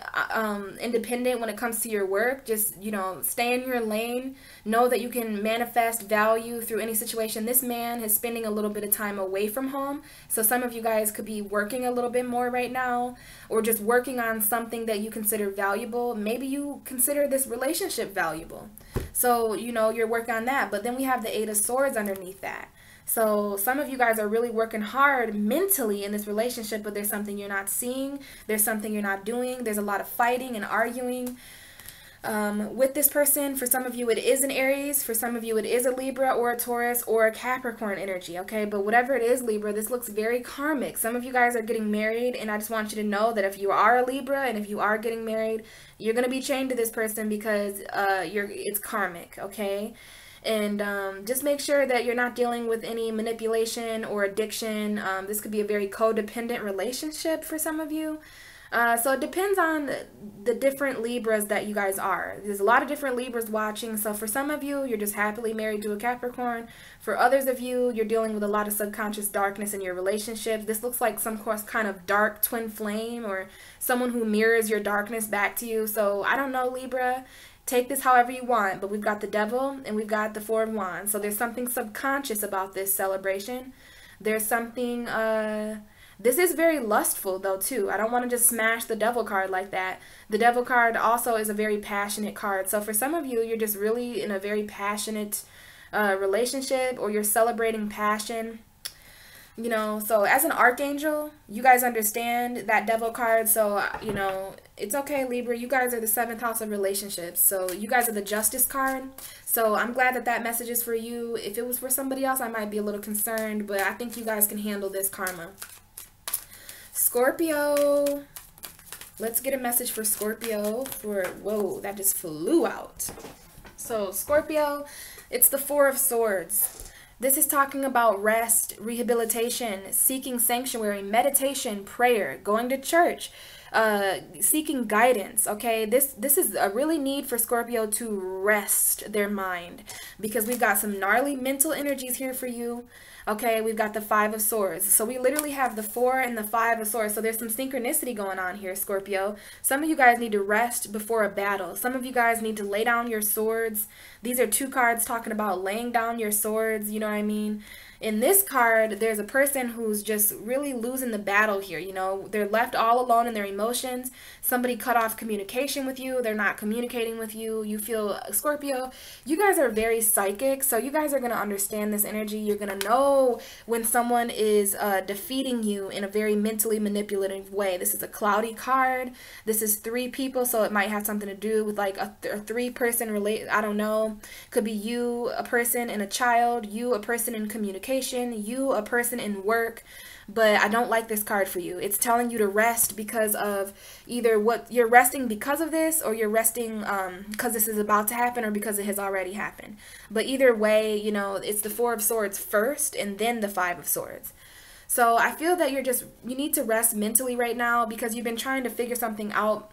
independent when it comes to your work. Just, you know, stay in your lane. Know that you can manifest value through any situation. This man is spending a little bit of time away from home. So some of you guys could be working a little bit more right now, or just working on something that you consider valuable. Maybe you consider this relationship valuable. So, you know, you're working on that. But then we have the Eight of Swords underneath that. So some of you guys are really working hard mentally in this relationship, but there's something you're not seeing. There's something you're not doing. There's a lot of fighting and arguing with this person. For some of you, it is an Aries. For some of you, it is a Libra or a Taurus or a Capricorn energy, okay? But whatever it is, Libra, this looks very karmic. Some of you guys are getting married, and I just want you to know that if you are a Libra and if you are getting married, you're going to be chained to this person because it's karmic, okay? And just make sure that you're not dealing with any manipulation or addiction. This could be a very codependent relationship for some of you. So it depends on the different Libras that you guys are. There's a lot of different Libras watching. So for some of you, you're just happily married to a Capricorn. For others of you, you're dealing with a lot of subconscious darkness in your relationships. This looks like some kind of dark twin flame or someone who mirrors your darkness back to you. So I don't know, Libra. Take this however you want, but we've got the devil and we've got the Four of Wands. So there's something subconscious about this celebration. There's something, this is very lustful though too. I don't want to just smash the devil card like that. The devil card also is a very passionate card. So for some of you, you're just really in a very passionate relationship, or you're celebrating passion. You know, so as an archangel, you guys understand that devil card. So, you know, it's okay, Libra. You guys are the seventh house of relationships. So you guys are the justice card. So I'm glad that that message is for you. If it was for somebody else, I might be a little concerned, but I think you guys can handle this karma. Scorpio. Let's get a message for Scorpio for, whoa, that just flew out. So Scorpio, it's the Four of Swords. This is talking about rest, rehabilitation, seeking sanctuary, meditation, prayer, going to church, seeking guidance, okay? This is a really need for Scorpio to rest their mind, because we've got some gnarly mental energies here for you. Okay, we've got the Five of Swords. So we literally have the Four and the Five of Swords. So there's some synchronicity going on here, Scorpio. Some of you guys need to rest before a battle. Some of you guys need to lay down your swords. These are two cards talking about laying down your swords, you know what I mean? In this card, there's a person who's just really losing the battle here, you know? They're left all alone in their emotions. Somebody cut off communication with you. They're not communicating with you. You feel, Scorpio, you guys are very psychic, so you guys are going to understand this energy. You're going to know when someone is defeating you in a very mentally manipulative way. This is a cloudy card. This is three people, so it might have something to do with like a three-person I don't know. Could be you, a person, and a child. You, a person in communication. You, a person in work. but I don't like this card for you. It's telling you to rest because of either what you're resting because of this, or you're resting because this is about to happen, or because it has already happened. But either way, you know, it's the Four of Swords first and then the Five of Swords. So I feel that you need to rest mentally right now, because you've been trying to figure something out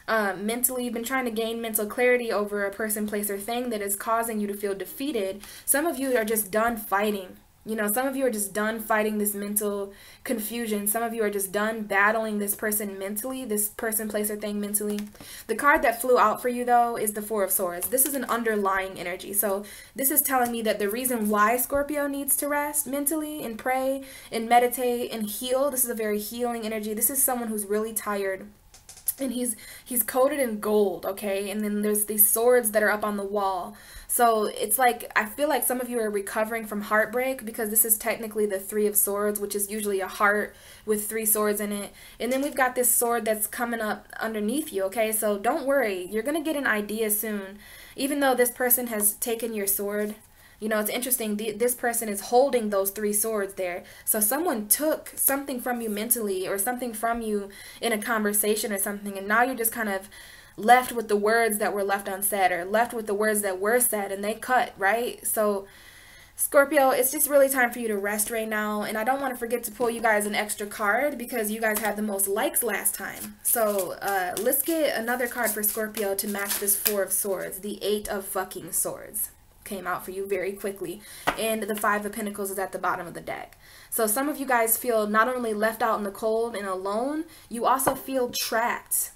mentally. You've been trying to gain mental clarity over a person, place, or thing that is causing you to feel defeated. Some of you are just done fighting. You know, some of you are just done fighting this mental confusion. Some of you are just done battling this person mentally, this person, place, or thing mentally. The card that flew out for you, though, is the Four of Swords. This is an underlying energy. So this is telling me that the reason why Scorpio needs to rest mentally and pray and meditate and heal, this is a very healing energy. This is someone who's really tired. And he's coated in gold, okay? And then there's these swords that are up on the wall. So it's like, I feel like some of you are recovering from heartbreak, because this is technically the Three of Swords, which is usually a heart with three swords in it. And then we've got this sword that's coming up underneath you, okay? So don't worry, you're going to get an idea soon. Even though this person has taken your sword, you know, it's interesting. This person is holding those three swords there. So someone took something from you mentally, or something from you in a conversation or something, and now you're just kind of left with the words that were left unsaid, or left with the words that were said and they cut, right? So Scorpio, it's just really time for you to rest right now. And I don't want to forget to pull you guys an extra card, because you guys had the most likes last time. So let's get another card for Scorpio to match this Four of Swords. The Eight of fucking Swords came out for you very quickly, and the Five of Pentacles is at the bottom of the deck. So some of you guys feel not only left out in the cold and alone, you also feel trapped,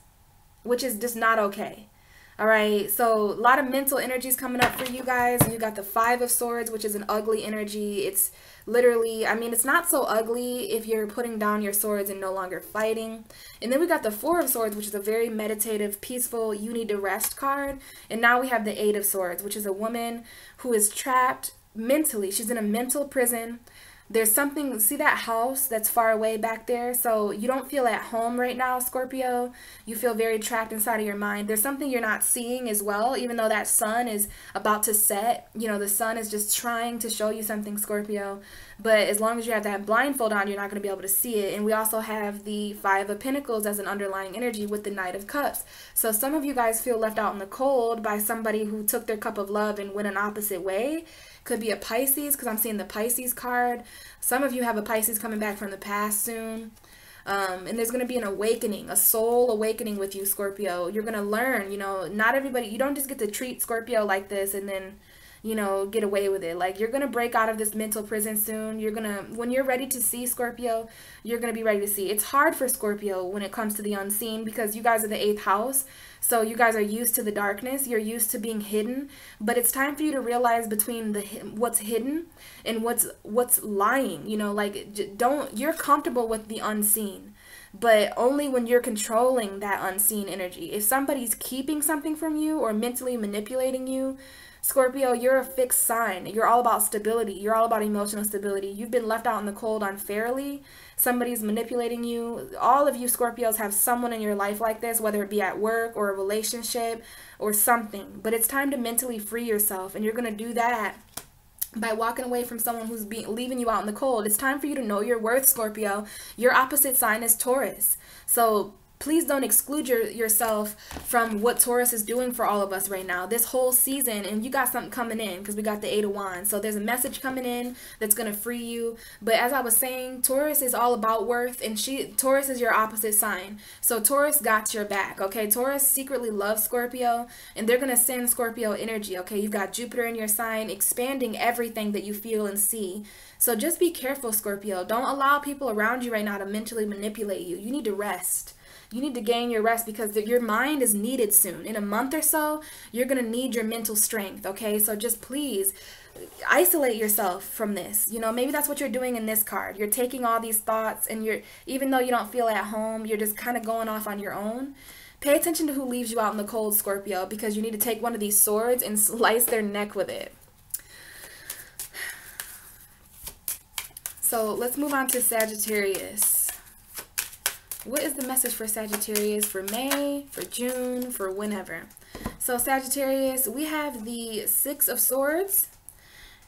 which is just not okay. All right, so a lot of mental energies coming up for you guys. You got the Five of Swords, which is an ugly energy. It's literally, I mean, it's not so ugly if you're putting down your swords and no longer fighting. And then we got the Four of Swords, which is a very meditative, peaceful, you need to rest card. And now we have the Eight of Swords, which is a woman who is trapped mentally. She's in a mental prison. There's something, see that house that's far away back there? So you don't feel at home right now, Scorpio. You feel very trapped inside of your mind. There's something you're not seeing as well, even though that sun is about to set. You know, the sun is just trying to show you something, Scorpio. But as long as you have that blindfold on, you're not going to be able to see it. And we also have the Five of Pentacles as an underlying energy with the Knight of Cups. So some of you guys feel left out in the cold by somebody who took their cup of love and went an opposite way. Could be a Pisces, because I'm seeing the Pisces card. Some of you have a Pisces coming back from the past soon. And there's going to be an awakening, a soul awakening with you, Scorpio. You're going to learn, you know, not everybody, you don't just get to treat Scorpio like this and then, you know, get away with it. Like, you're going to break out of this mental prison soon. You're going to, when you're ready to see, Scorpio, you're going to be ready to see. It's hard for Scorpio when it comes to the unseen, because you guys are the 8th house. So you guys are used to the darkness. You're used to being hidden. But it's time for you to realize between what's hidden and what's lying. You know, like, you're comfortable with the unseen, but only when you're controlling that unseen energy. If somebody's keeping something from you or mentally manipulating you, Scorpio, you're a fixed sign. You're all about stability. You're all about emotional stability. You've been left out in the cold unfairly. Somebody's manipulating you. All of you Scorpios have someone in your life like this, whether it be at work or a relationship or something. But it's time to mentally free yourself, and you're going to do that by walking away from someone who's leaving you out in the cold. It's time for you to know your worth, Scorpio. Your opposite sign is Taurus. So please don't exclude yourself from what Taurus is doing for all of us right now, this whole season. And you got something coming in, because we got the 8 of Wands. So there's a message coming in that's going to free you. But as I was saying, Taurus is all about worth, and Taurus is your opposite sign. So Taurus got your back, okay? Taurus secretly loves Scorpio, and they're going to send Scorpio energy, okay? You've got Jupiter in your sign, expanding everything that you feel and see. So just be careful, Scorpio. Don't allow people around you right now to mentally manipulate you. You need to rest. You need to gain your rest, because your mind is needed soon. In a month or so, you're going to need your mental strength, okay? So just please isolate yourself from this. You know, maybe that's what you're doing in this card. You're taking all these thoughts, and even though you don't feel at home, you're just kind of going off on your own. Pay attention to who leaves you out in the cold, Scorpio, because you need to take one of these swords and slice their neck with it. So let's move on to Sagittarius. What is the message for Sagittarius for May, for June, for whenever? So Sagittarius, we have the 6 of Swords,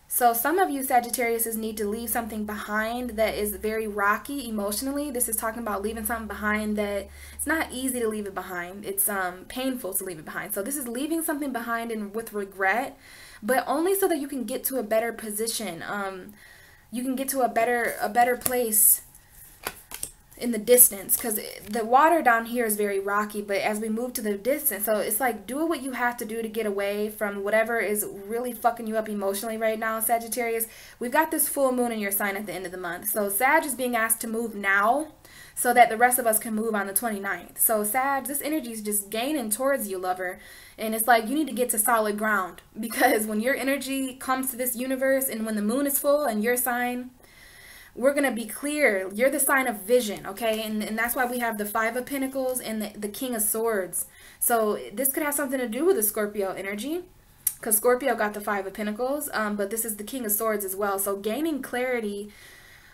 So some of you Sagittariuses need to leave something behind that is very rocky emotionally. This is talking about leaving something behind that it's not easy to leave it behind. It's painful to leave it behind. So this is leaving something behind and with regret, but only so that you can get to a better position. You can get to a better place in the distance, because the water down here is very rocky, but as we move to the distance, so it's like do what you have to do to get away from whatever is really fucking you up emotionally right now, Sagittarius. We've got this full moon in your sign at the end of the month, so Sag is being asked to move now so that the rest of us can move on the 29th. So Sag, this energy is just gaining towards you, lover, and it's like you need to get to solid ground, because when your energy comes to this universe and when the moon is full in your sign, we're going to be clear. You're the sign of vision, okay? And that's why we have the Five of Pentacles and the King of Swords. So this could have something to do with the Scorpio energy, because Scorpio got the Five of Pentacles, but this is the King of Swords as well. So gaining clarity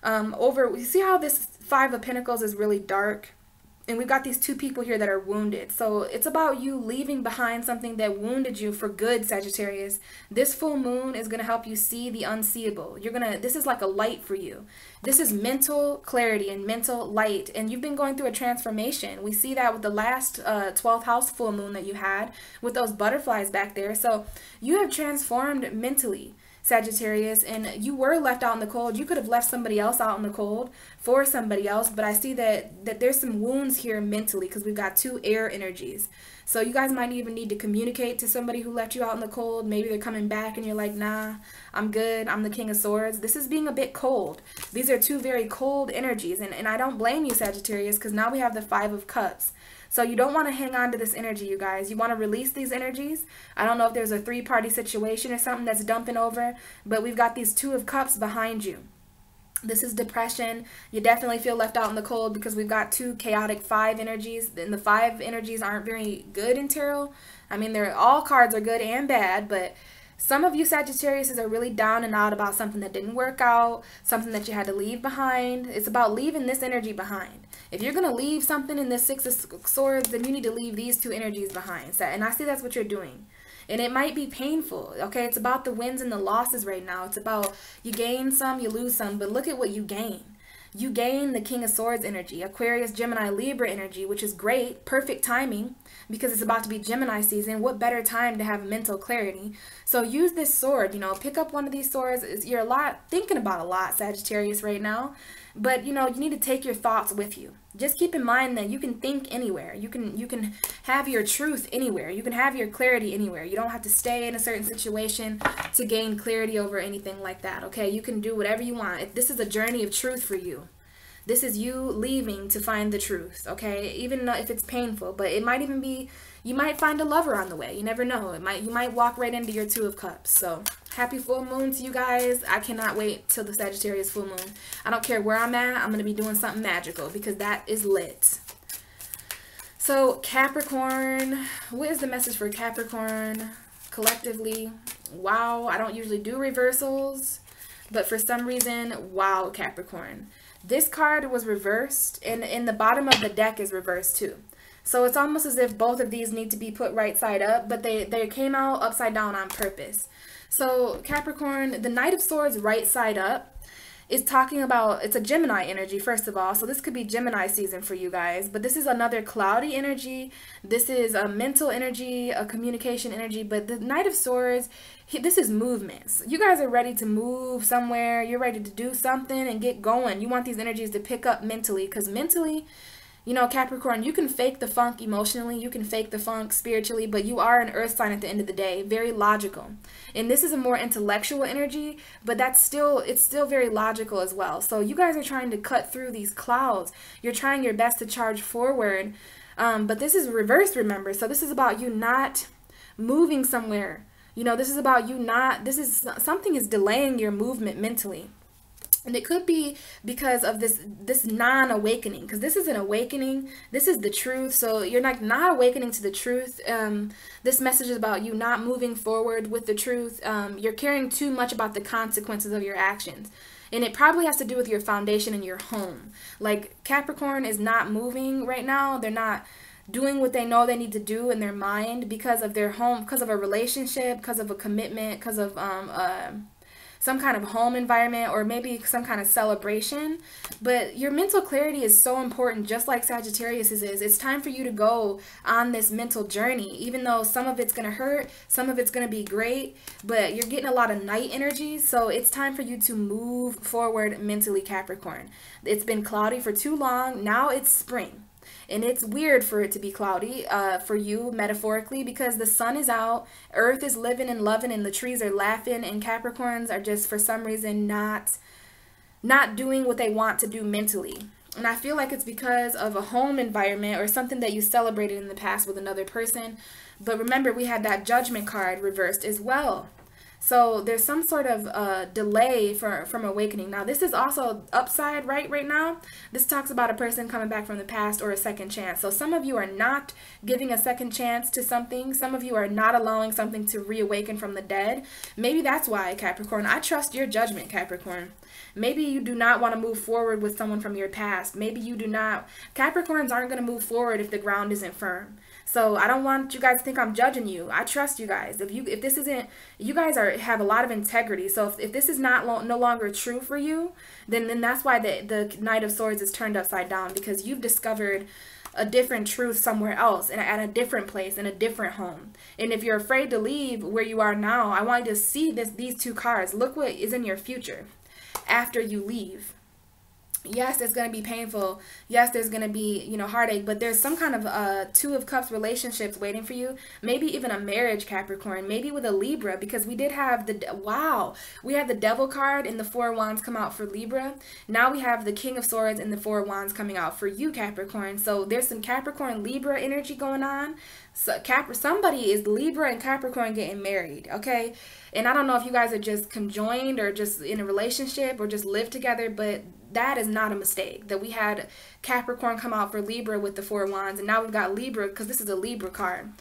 over, you see how this Five of Pentacles is really dark? And we've got these two people here that are wounded. So it's about you leaving behind something that wounded you for good, Sagittarius. This full moon is going to help you see the unseeable. This is like a light for you. This is mental clarity and mental light. And you've been going through a transformation. We see that with the last 12th house full moon that you had with those butterflies back there. So you have transformed mentally, Sagittarius, and you were left out in the cold. You could have left somebody else out in the cold for somebody else, but I see that there's some wounds here mentally, because we've got two air energies. So you guys might even need to communicate to somebody who left you out in the cold. Maybe they're coming back and you're like, nah, I'm good. I'm the King of Swords. This is being a bit cold. These are two very cold energies, and I don't blame you, Sagittarius, because now we have the Five of Cups. So you don't want to hang on to this energy, you guys. You want to release these energies. I don't know if there's a three-party situation or something that's dumping over, but we've got these Two of Cups behind you. This is depression. You definitely feel left out in the cold because we've got two chaotic five energies, and the five energies aren't very good in tarot. I mean, all cards are good and bad, but some of you Sagittarius are really down and out about something that didn't work out, something that you had to leave behind. It's about leaving this energy behind. If you're going to leave something in this Six of Swords, then you need to leave these two energies behind. And I see that's what you're doing. And it might be painful, okay? It's about the wins and the losses right now. It's about you gain some, you lose some, but look at what you gain. You gain the King of Swords energy, Aquarius, Gemini, Libra energy, which is great, perfect timing, because it's about to be Gemini season. What better time to have mental clarity? So use this sword, pick up one of these swords. You're thinking about a lot, Sagittarius, right now. But, you need to take your thoughts with you. Just keep in mind that you can think anywhere. You can have your truth anywhere. You can have your clarity anywhere. You don't have to stay in a certain situation to gain clarity over anything like that, okay? You can do whatever you want. This is a journey of truth for you. This is you leaving to find the truth, okay? Even if it's painful, but it might even be, you might find a lover on the way. You never know. You might walk right into your Two of Cups. So happy full moon to you guys. I cannot wait till the Sagittarius full moon. I don't care where I'm at. I'm going to be doing something magical because that is lit. So Capricorn, what is the message for Capricorn collectively? Wow, I don't usually do reversals, but for some reason, wow, Capricorn. This card was reversed, and in the bottom of the deck is reversed too. So it's almost as if both of these need to be put right side up, but they came out upside down on purpose. So Capricorn, the Knight of Swords right side up is talking about, it's a Gemini energy, first of all. So this could be Gemini season for you guys, but this is another cloudy energy. This is a mental energy, a communication energy, but the Knight of Swords, this is movements. You guys are ready to move somewhere. You're ready to do something and get going. You want these energies to pick up mentally, because mentally, Capricorn, you can fake the funk emotionally, you can fake the funk spiritually, but you are an earth sign at the end of the day, very logical. And this is a more intellectual energy, but it's still very logical as well. So you guys are trying to cut through these clouds. You're trying your best to charge forward, but this is reversed, remember. So this is about you not moving somewhere. This is about you something is delaying your movement mentally. And it could be because of this non-awakening, because this is an awakening. This is the truth. So you're not awakening to the truth. This message is about you not moving forward with the truth. You're caring too much about the consequences of your actions. And it probably has to do with your foundation and your home. Like Capricorn is not moving right now. They're not doing what they know they need to do in their mind because of their home, because of a relationship, because of a commitment, because of some kind of home environment, or maybe some kind of celebration. But your mental clarity is so important, just like Sagittarius is. It's time for you to go on this mental journey, even though some of it's going to hurt, some of it's going to be great, but you're getting a lot of night energies. So it's time for you to move forward mentally, Capricorn. It's been cloudy for too long. Now it's spring. And it's weird for it to be cloudy for you, metaphorically, because the sun is out, Earth is living and loving, and the trees are laughing, and Capricorns are just, for some reason, not doing what they want to do mentally. And I feel like it's because of a home environment or something that you celebrated in the past with another person. But remember, we had that Judgment card reversed as well. So there's some sort of delay from awakening. Now, this is also upside right now. This talks about a person coming back from the past or a second chance. So some of you are not giving a second chance to something. Some of you are not allowing something to reawaken from the dead. Maybe that's why, Capricorn. I trust your judgment, Capricorn. Maybe you do not want to move forward with someone from your past. Maybe you do not. Capricorns aren't going to move forward if the ground isn't firm. So I don't want you guys to think I'm judging you. I trust you guys. If this isn't, you guys have a lot of integrity. So if this is no longer true for you, then that's why the Knight of Swords is turned upside down, because you've discovered a different truth somewhere else and at a different place, in a different home. And if you're afraid to leave where you are now, I want you to see these two cards. Look what is in your future after you leave. Yes, it's going to be painful. Yes, there's going to be, heartache, but there's some kind of Two of Cups relationships waiting for you. Maybe even a marriage, Capricorn. Maybe with a Libra, because we did have we had the Devil card and the Four of Wands come out for Libra. Now we have the King of Swords and the Four of Wands coming out for you, Capricorn. So there's some Capricorn Libra energy going on. So somebody is Libra and Capricorn getting married, okay? And I don't know if you guys are just conjoined or just in a relationship or just live together, but that is not a mistake that we had Capricorn come out for Libra with the Four of Wands, and now we've got Libra because this is a Libra card.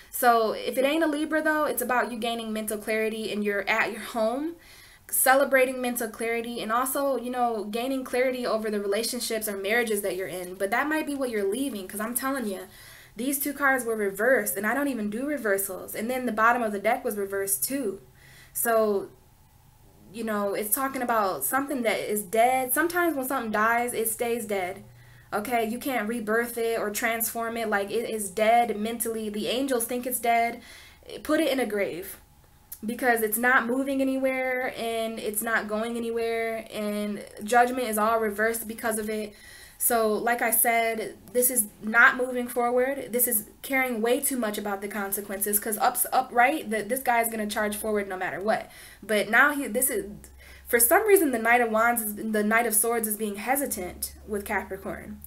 So if it ain't a Libra, though, it's about you gaining mental clarity, and you're at your home celebrating mental clarity, and also, gaining clarity over the relationships or marriages that you're in. But that might be what you're leaving, because I'm telling you, these two cards were reversed, and I don't even do reversals. And then the bottom of the deck was reversed too. So it's talking about something that is dead. Sometimes when something dies, it stays dead. Okay, you can't rebirth it or transform it. Like, it is dead mentally. The angels think it's dead. Put it in a grave, because it's not moving anywhere and it's not going anywhere, and judgment is all reversed because of it. So like I said, this is not moving forward. This is caring way too much about the consequences, because upright, this guy is going to charge forward no matter what. But now for some reason, the Knight of Swords is being hesitant with Capricorn.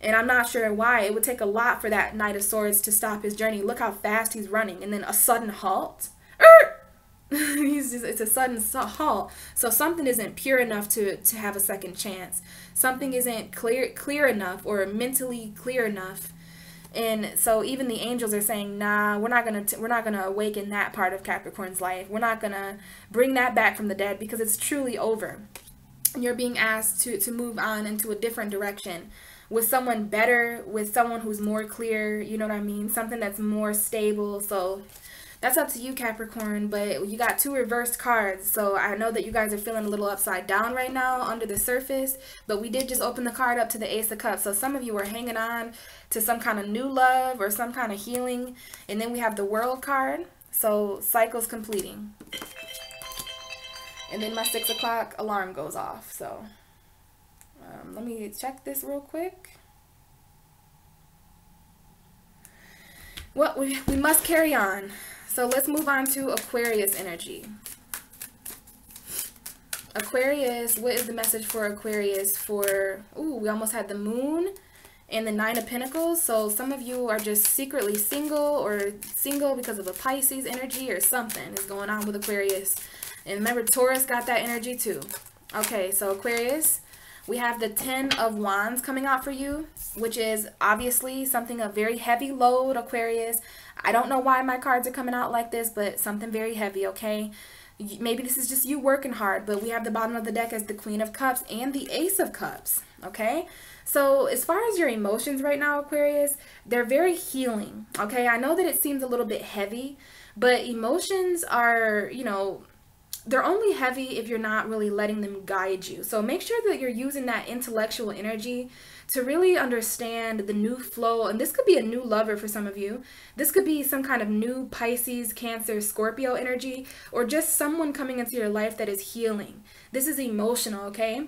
And I'm not sure why. It would take a lot for that Knight of Swords to stop his journey. Look how fast he's running, and then a sudden halt. It's a sudden halt. So something isn't pure enough to have a second chance. Something isn't clear enough or mentally clear enough. And so even the angels are saying, nah, we're not gonna awaken that part of Capricorn's life. We're not gonna bring that back from the dead, because it's truly over. And you're being asked to move on into a different direction with someone better, with someone who's more clear, you know what I mean? Something that's more stable. So that's up to you, Capricorn, but you got two reversed cards, so I know that you guys are feeling a little upside down right now under the surface, but we did just open the card up to the Ace of Cups, so some of you are hanging on to some kind of new love or some kind of healing. And then we have the World card, so cycles completing. And then my 6 o'clock alarm goes off, so let me check this real quick. Well, we must carry on. So let's move on to Aquarius energy. Aquarius, what is the message for Aquarius we almost had the Moon and the 9 of Pentacles. So some of you are just secretly single, or single because of a Pisces energy, or something is going on with Aquarius. And remember, Taurus got that energy too. Okay, so Aquarius, we have the 10 of Wands coming out for you, which is obviously something, a very heavy load, Aquarius. I don't know why my cards are coming out like this, but something very heavy, okay? Maybe this is just you working hard, but we have the bottom of the deck as the Queen of Cups and the Ace of Cups, okay? So as far as your emotions right now, Aquarius, they're very healing, okay? I know that it seems a little bit heavy, but emotions are, they're only heavy if you're not really letting them guide you. So make sure that you're using that intellectual energy to really understand the new flow. And this could be a new lover for some of you. This could be some kind of new Pisces, Cancer, Scorpio energy, or just someone coming into your life that is healing. This is emotional, okay?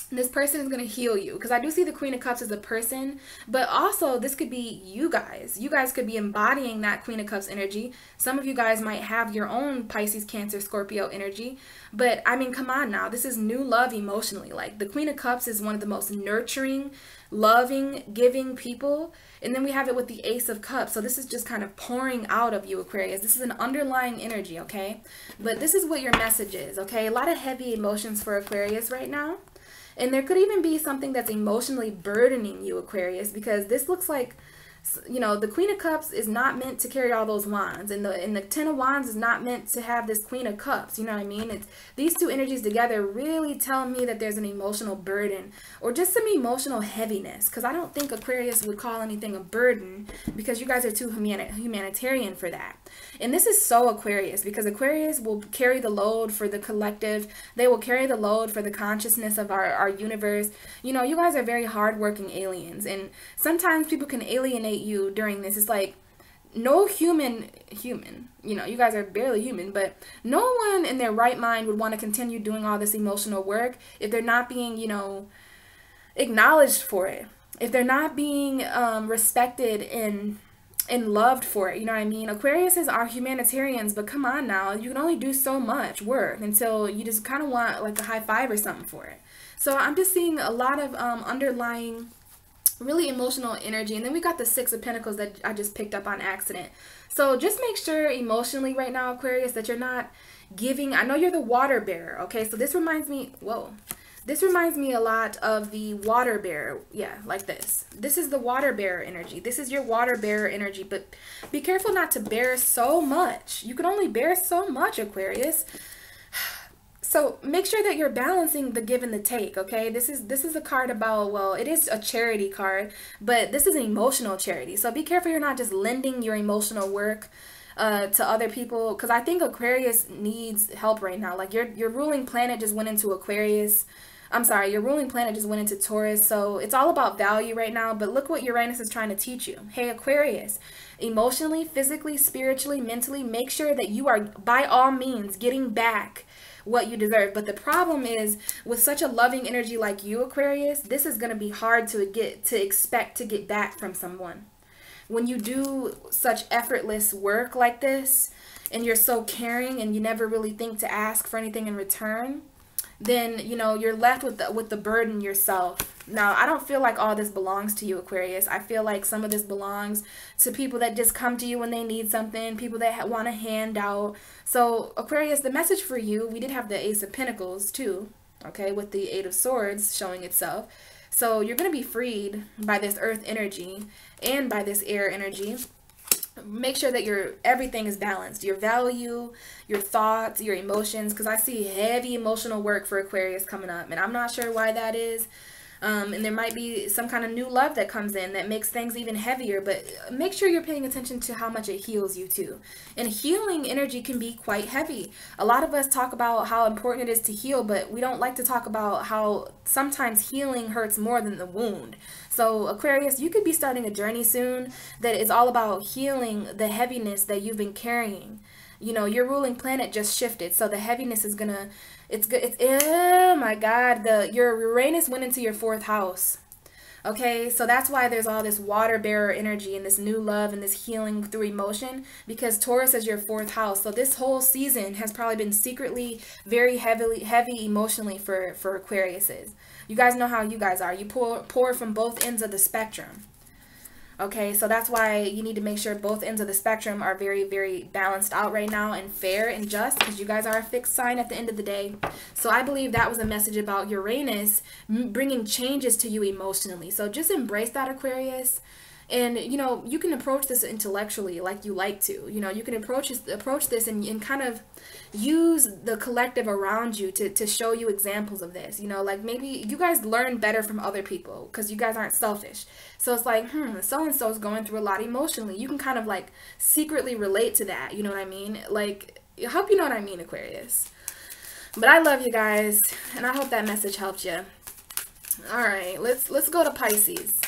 This person is going to heal you, because I do see the Queen of Cups as a person, but also this could be you guys. You guys could be embodying that Queen of Cups energy. Some of you guys might have your own Pisces, Cancer, Scorpio energy, but I mean, come on now. This is new love emotionally. Like, the Queen of Cups is one of the most nurturing, loving, giving people. And then we have it with the Ace of Cups. So this is just kind of pouring out of you, Aquarius. This is an underlying energy, okay? But this is what your message is, okay? A lot of heavy emotions for Aquarius right now. And there could even be something that's emotionally burdening you, Aquarius, because this looks like, you know, the Queen of Cups is not meant to carry all those wands, and the Ten of Wands is not meant to have this Queen of Cups. You know what I mean? It's these two energies together really tell me that there's an emotional burden or just some emotional heaviness, because I don't think Aquarius would call anything a burden, because you guys are too humanitarian for that. And this is so Aquarius, because Aquarius will carry the load for the collective. They will carry the load for the consciousness of our universe. You know, you guys are very hardworking aliens, and sometimes people can alienate you during this. It's like no human, you know, you guys are barely human, but no one in their right mind would want to continue doing all this emotional work if they're not being, you know, acknowledged for it, if they're not being respected and loved for it. You know what I mean? Aquariuses are humanitarians, but come on now, you can only do so much work until you just kind of want like a high five or something for it. So I'm just seeing a lot of underlying really emotional energy. And then we got the Six of Pentacles that I just picked up on accident. So just make sure emotionally right now, Aquarius, that you're not giving. I know you're the water bearer, okay? So this reminds me, whoa, this reminds me a lot of the water bearer. Yeah, like this. This is the water bearer energy. This is your water bearer energy, but be careful not to bear so much. You can only bear so much, Aquarius. So make sure that you're balancing the give and the take, okay? This is a card about, well, it is a charity card, but this is an emotional charity. So be careful you're not just lending your emotional work to other people, because I think Aquarius needs help right now. Like your ruling planet just went into Aquarius. I'm sorry, your ruling planet just went into Taurus. So it's all about value right now, but look what Uranus is trying to teach you. Hey, Aquarius, emotionally, physically, spiritually, mentally, make sure that you are by all means getting back what you deserve. But the problem is, with such a loving energy like you, Aquarius, this is going to be hard to expect to get back from someone. When you do such effortless work like this, and you're so caring and you never really think to ask for anything in return, then, you know, you're left with the burden yourself. Now, I don't feel like all this belongs to you, Aquarius. I feel like some of this belongs to people that just come to you when they need something, people that want a handout. So, Aquarius, the message for you, we did have the Ace of Pentacles too, okay, with the Eight of Swords showing itself. So, you're going to be freed by this earth energy and by this air energy. Make sure that everything is balanced. Your value, your thoughts, your emotions, because I see heavy emotional work for Aquarius coming up, and I'm not sure why that is. And there might be some kind of new love that comes in that makes things even heavier, but make sure you're paying attention to how much it heals you too. And healing energy can be quite heavy. A lot of us talk about how important it is to heal, but we don't like to talk about how sometimes healing hurts more than the wound. So Aquarius, you could be starting a journey soon that is all about healing the heaviness that you've been carrying. You know, your ruling planet just shifted, so the heaviness is gonna, it's good. Oh my God, your Uranus went into your 4th house. Okay, so that's why there's all this water bearer energy and this new love and this healing through emotion, because Taurus is your 4th house. So this whole season has probably been secretly very heavy emotionally for Aquariuses. You guys know how you guys are. You pour from both ends of the spectrum. Okay, so that's why you need to make sure both ends of the spectrum are very, very balanced out right now and fair and just, because you guys are a fixed sign at the end of the day. So I believe that was a message about Uranus bringing changes to you emotionally. So just embrace that, Aquarius. And, you know, you can approach this intellectually like you like to. You know, you can approach this and kind of use the collective around you to show you examples of this. You know, like maybe you guys learn better from other people because you guys aren't selfish. So it's like, so-and-so is going through a lot emotionally. You can kind of like secretly relate to that. You know what I mean? Like, I hope you know what I mean, Aquarius. But I love you guys, and I hope that message helped you. All right, let's go to Pisces.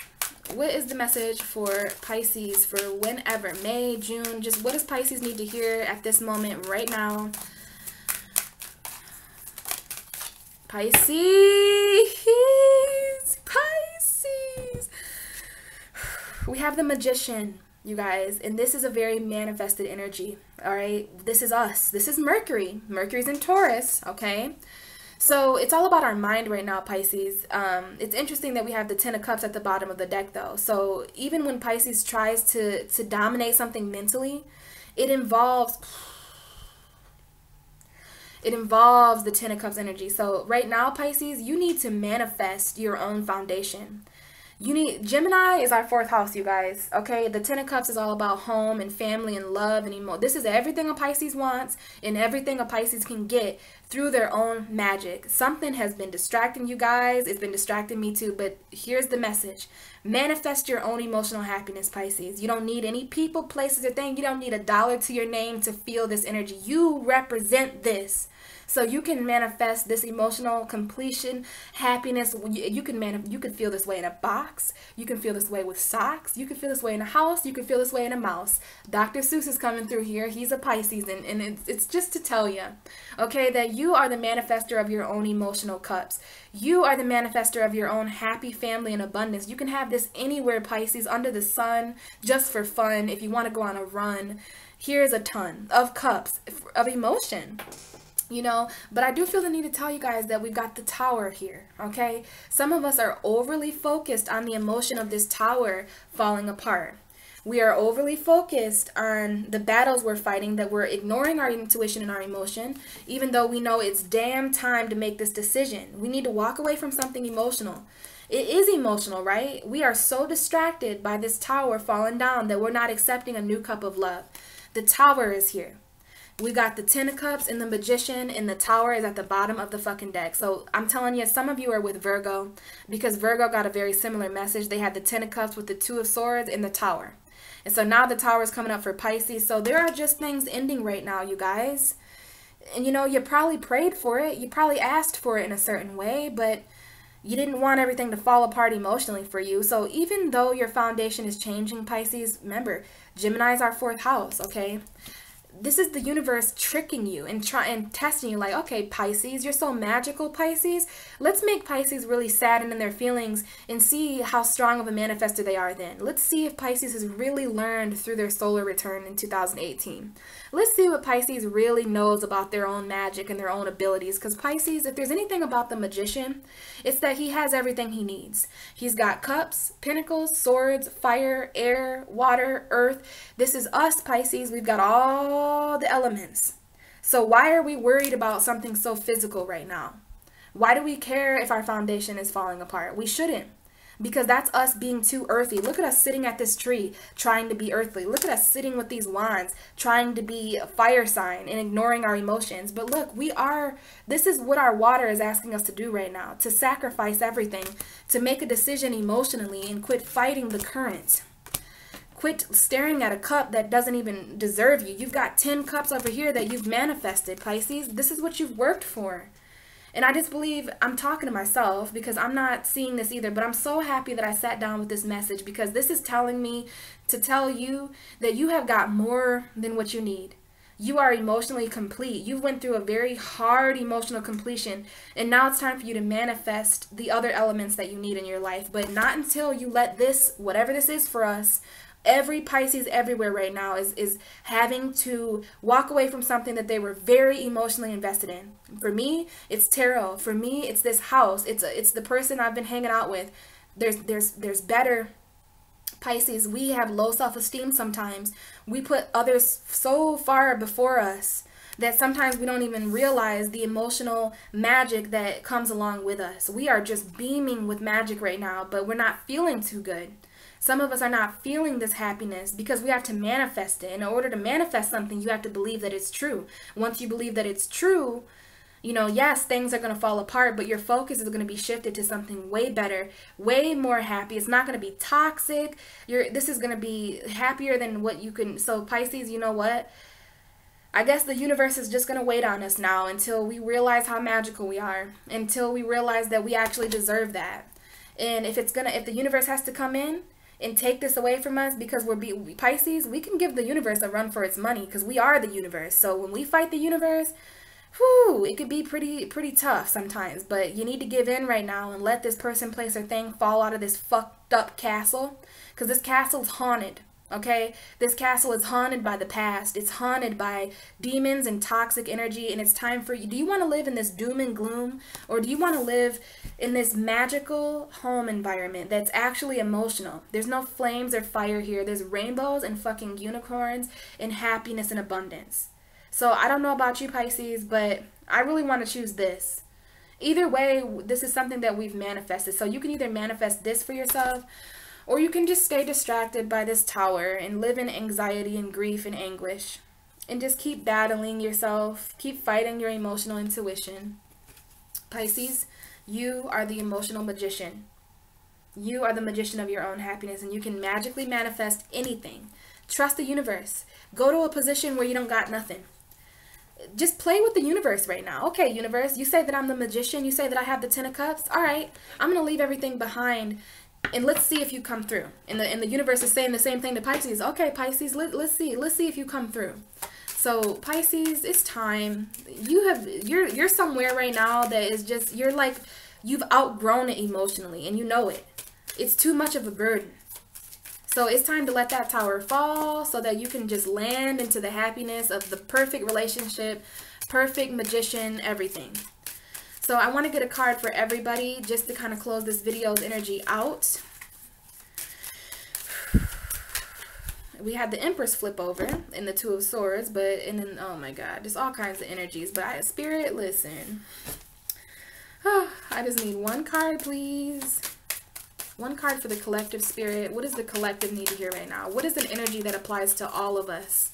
What is the message for Pisces for whenever? May, June, just what does Pisces need to hear at this moment right now? Pisces, Pisces. We have the Magician, you guys, and this is a very manifested energy. All right, this is us. This is Mercury. Mercury's in Taurus. Okay. So it's all about our mind right now, Pisces. It's interesting that we have the Ten of Cups at the bottom of the deck, though. So even when Pisces tries to dominate something mentally, it involves the Ten of Cups energy. So right now, Pisces, you need to manifest your own foundation. Gemini is our fourth house, you guys. Okay, the Ten of Cups is all about home and family and love and this is everything a Pisces wants and everything a Pisces can get through their own magic. Something has been distracting you guys. It's been distracting me too, but here's the message. Manifest your own emotional happiness, Pisces. You don't need any people, places, or thing. You don't need $1 to your name to feel this energy. You represent this. So you can manifest this emotional completion, happiness. You can feel this way in a box. You can feel this way with socks. You can feel this way in a house. You can feel this way in a mouse. Dr. Seuss is coming through here. He's a Pisces, and it's just to tell you, okay, that you are the manifester of your own emotional cups. You are the manifester of your own happy family and abundance. You can have this anywhere, Pisces, under the sun, just for fun. If you want to go on a run, here's a ton of cups of emotion. You know, but I do feel the need to tell you guys that we've got the Tower here, okay? Some of us are overly focused on the emotion of this Tower falling apart. We are overly focused on the battles we're fighting, that we're ignoring our intuition and our emotion, even though we know it's damn time to make this decision. We need to walk away from something emotional. It is emotional, right? We are so distracted by this Tower falling down that we're not accepting a new cup of love. The Tower is here. We got the Ten of Cups and the Magician, and the Tower is at the bottom of the fucking deck. So I'm telling you, some of you are with Virgo, because Virgo got a very similar message. They had the Ten of Cups with the Two of Swords and the Tower. And so now the Tower is coming up for Pisces. So there are just things ending right now, you guys. And you know, you probably prayed for it. You probably asked for it in a certain way, but you didn't want everything to fall apart emotionally for you. So even though your foundation is changing, Pisces, remember, Gemini is our fourth house, okay? This is the universe tricking you and testing you, like, okay, Pisces, you're so magical, Pisces. Let's make Pisces really saddened in their feelings and see how strong of a manifester they are then. Let's see if Pisces has really learned through their solar return in 2018. Let's see what Pisces really knows about their own magic and their own abilities. Because Pisces, if there's anything about the Magician, it's that he has everything he needs. He's got cups, pentacles, swords, fire, air, water, earth. This is us, Pisces. We've got all the elements. So why are we worried about something so physical right now? Why do we care if our foundation is falling apart? We shouldn't, because that's us being too earthy. Look at us sitting at this tree trying to be earthly. Look at us sitting with these wands trying to be a fire sign and ignoring our emotions. But look, this is what our water is asking us to do right now, to sacrifice everything, to make a decision emotionally and quit fighting the current. Quit staring at a cup that doesn't even deserve you. You've got 10 cups over here that you've manifested, Pisces. This is what you've worked for. And I just believe, I'm talking to myself because I'm not seeing this either, but I'm so happy that I sat down with this message, because this is telling me to tell you that you have got more than what you need. You are emotionally complete. You went through a very hard emotional completion, and now it's time for you to manifest the other elements that you need in your life, but not until you let this, whatever this is for us, every Pisces everywhere right now is having to walk away from something that they were very emotionally invested in. For me, it's tarot. For me, it's this house. It's the person I've been hanging out with. There's better, Pisces. We have low self-esteem sometimes. We put others so far before us that sometimes we don't even realize the emotional magic that comes along with us. We are just beaming with magic right now, but we're not feeling too good. Some of us are not feeling this happiness because we have to manifest it. In order to manifest something, you have to believe that it's true. Once you believe that it's true, you know, yes, things are going to fall apart, but your focus is going to be shifted to something way better, way more happy. It's not going to be toxic. This is going to be happier than what you can. So Pisces, you know what? I guess the universe is just going to wait on us now until we realize how magical we are, until we realize that we actually deserve that. And if the universe has to come in and take this away from us because we're Pisces, we can give the universe a run for its money because we are the universe. So when we fight the universe, whew, it could be pretty tough sometimes. But you need to give in right now and let this person, place, or thing fall out of this fucked up castle, because this castle's haunted. Okay, this castle is haunted by the past. It's haunted by demons and toxic energy, and it's time for you. Do you want to live in this doom and gloom, or do you want to live in this magical home environment that's actually emotional? There's no flames or fire here. There's rainbows and fucking unicorns and happiness and abundance. So I don't know about you, Pisces, but I really want to choose this. Either way, this is something that we've manifested. So you can either manifest this for yourself, or you can just stay distracted by this tower and live in anxiety and grief and anguish. And just keep battling yourself. Keep fighting your emotional intuition. Pisces, you are the emotional magician. You are the magician of your own happiness, and you can magically manifest anything. Trust the universe. Go to a position where you don't got nothing. Just play with the universe right now. Okay, universe, you say that I'm the magician. You say that I have the 10 of cups. All right, I'm going to leave everything behind. And let's see if you come through. And the universe is saying the same thing to Pisces. Okay, Pisces, let's see if you come through. So Pisces, it's time. You're somewhere right now that is just, you're like, you've outgrown it emotionally, and you know it. It's too much of a burden. So it's time to let that tower fall so that you can just land into the happiness of the perfect relationship, perfect magician, everything. So I want to get a card for everybody just to kind of close this video's energy out. We had the Empress flip over in the Two of Swords, and then, oh my God, there's all kinds of energies. But Spirit, listen. I just need one card, please. One card for the collective, Spirit. What does the collective need to hear right now? What is an energy that applies to all of us?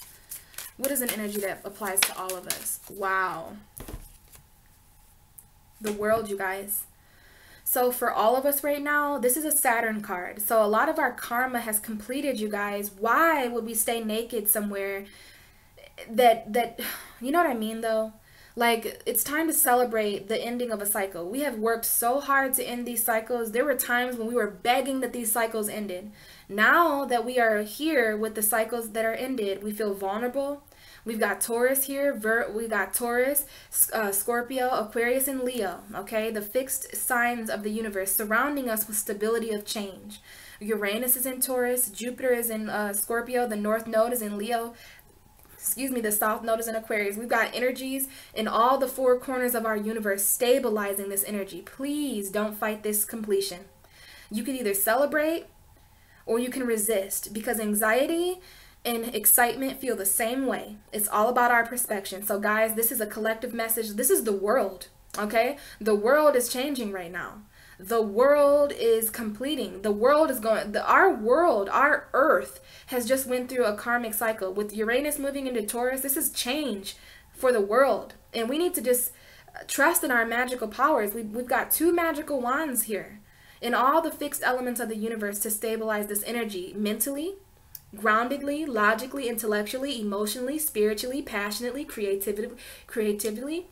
What is an energy that applies to all of us? Wow. The World, you guys. So for all of us right now, this is a Saturn card. So a lot of our karma has completed, you guys. Why would we stay naked somewhere that you know what I mean, though? Like, it's time to celebrate the ending of a cycle. We have worked so hard to end these cycles. There were times when we were begging that these cycles ended. Now that we are here with the cycles that are ended, we feel vulnerable. We've got Taurus here. We got Taurus, Scorpio, Aquarius, and Leo. Okay, the fixed signs of the universe surrounding us with stability of change. Uranus is in Taurus. Jupiter is in Scorpio. The North Node is in Leo. Excuse me, the South Node is in Aquarius. We've got energies in all the four corners of our universe stabilizing this energy. Please don't fight this completion. You can either celebrate or you can resist, because anxiety and excitement feel the same way. It's all about our perception. So guys, this is a collective message. This is the world, okay? The world is changing right now. The world is completing. The world is going, our world, our earth has just went through a karmic cycle. With Uranus moving into Taurus, this is change for the world. And we need to just trust in our magical powers. We've got two magical wands here in all the fixed elements of the universe to stabilize this energy mentally, groundedly, logically, intellectually, emotionally, spiritually, passionately, creatively.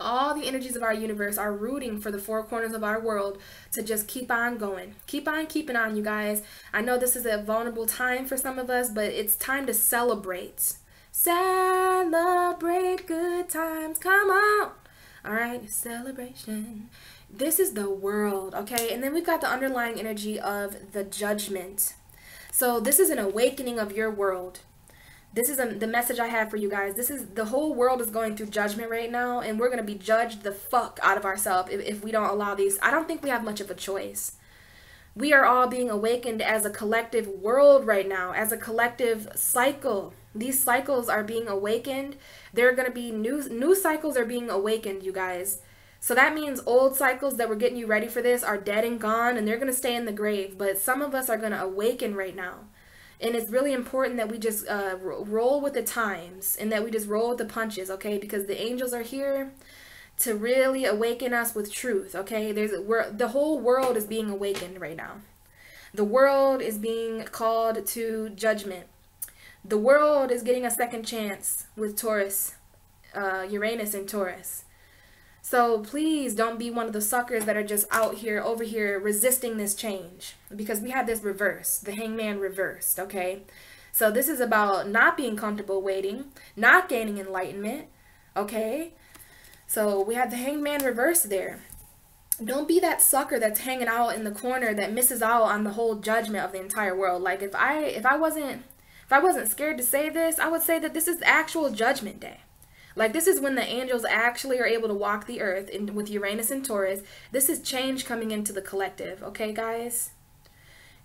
All the energies of our universe are rooting for the four corners of our world to just keep on going. Keep on keeping on, you guys. I know this is a vulnerable time for some of us, but it's time to celebrate. Celebrate good times. Come on. All right, celebration. This is the world, okay? And then we've got the underlying energy of the judgment. So this is an awakening of your world. This is the message I have for you guys. This is, the whole world is going through judgment right now, and we're going to be judged the fuck out of ourselves if we don't allow these. I don't think we have much of a choice. We are all being awakened as a collective world right now, as a collective cycle. These cycles are being awakened. There are going to be new cycles are being awakened, you guys. So that means old cycles that were getting you ready for this are dead and gone, and they're going to stay in the grave. But some of us are going to awaken right now. And it's really important that we just roll with the times and that we just roll with the punches, okay? Because the angels are here to really awaken us with truth, okay? The whole world is being awakened right now. The world is being called to judgment. The world is getting a second chance with Taurus, Uranus and Taurus. So please don't be one of the suckers that are just out here, over here, resisting this change. Because we had this reversed, the hangman reversed, okay? So this is about not being comfortable waiting, not gaining enlightenment, okay? So we have the hangman reversed there. Don't be that sucker that's hanging out in the corner that misses out on the whole judgment of the entire world. Like if I wasn't scared to say this, I would say that this is actual judgment day. Like this is when the angels actually are able to walk the earth with Uranus and Taurus. This is change coming into the collective, okay guys?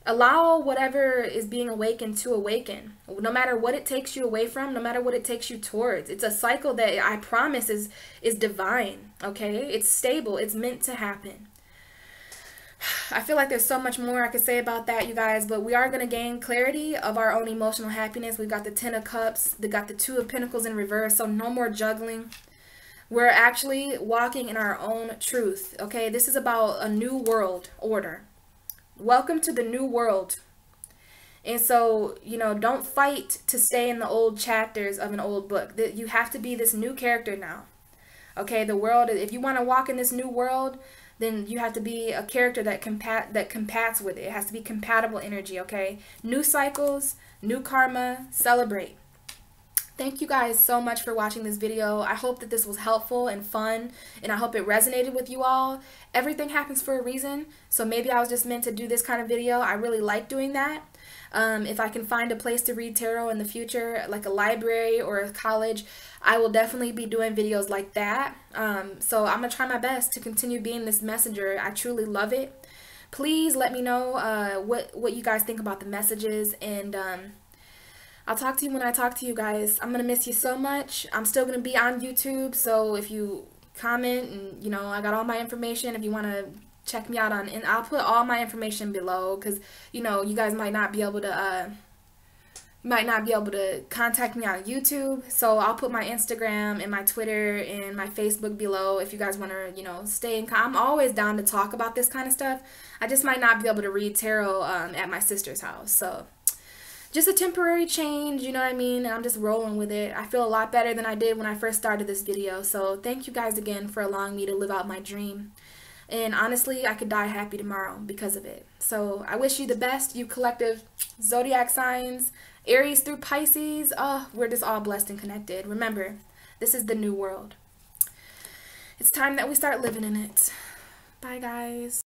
Allow whatever is being awakened to awaken. No matter what it takes you away from, no matter what it takes you towards. It's a cycle that I promise is divine, okay? It's stable. It's meant to happen. I feel like there's so much more I could say about that, you guys, but we are going to gain clarity of our own emotional happiness. We've got the Ten of Cups. They got the Two of Pentacles in reverse, so no more juggling. We're actually walking in our own truth, okay? This is about a new world order. Welcome to the new world. And so, you know, don't fight to stay in the old chapters of an old book. You have to be this new character now. Okay, the world, if you want to walk in this new world, then you have to be a character that compats with it. It has to be compatible energy, okay? New cycles, new karma, celebrate. Thank you guys so much for watching this video. I hope that this was helpful and fun, and I hope it resonated with you all. Everything happens for a reason, so maybe I was just meant to do this kind of video. I really like doing that. If I can find a place to read tarot in the future, like a library or a college, I will definitely be doing videos like that. So I'm going to try my best to continue being this messenger. I truly love it. Please let me know what you guys think about the messages, and I'll talk to you when I talk to you guys. I'm going to miss you so much. I'm still going to be on YouTube, so if you comment, and you know, I got all my information if you want to check me out on, and I'll put all my information below, because you know, you guys might not be able to contact me on YouTube, so I'll put my Instagram and my Twitter and my Facebook below if you guys want to, you know, stay in I'm always down to talk about this kind of stuff. I just might not be able to read tarot at my sister's house, so just a temporary change, you know what I mean? I'm just rolling with it. I feel a lot better than I did when I first started this video. So thank you guys again for allowing me to live out my dream. And honestly, I could die happy tomorrow because of it. So I wish you the best, you collective zodiac signs, Aries through Pisces. Oh, we're just all blessed and connected. Remember, this is the new world. It's time that we start living in it. Bye, guys.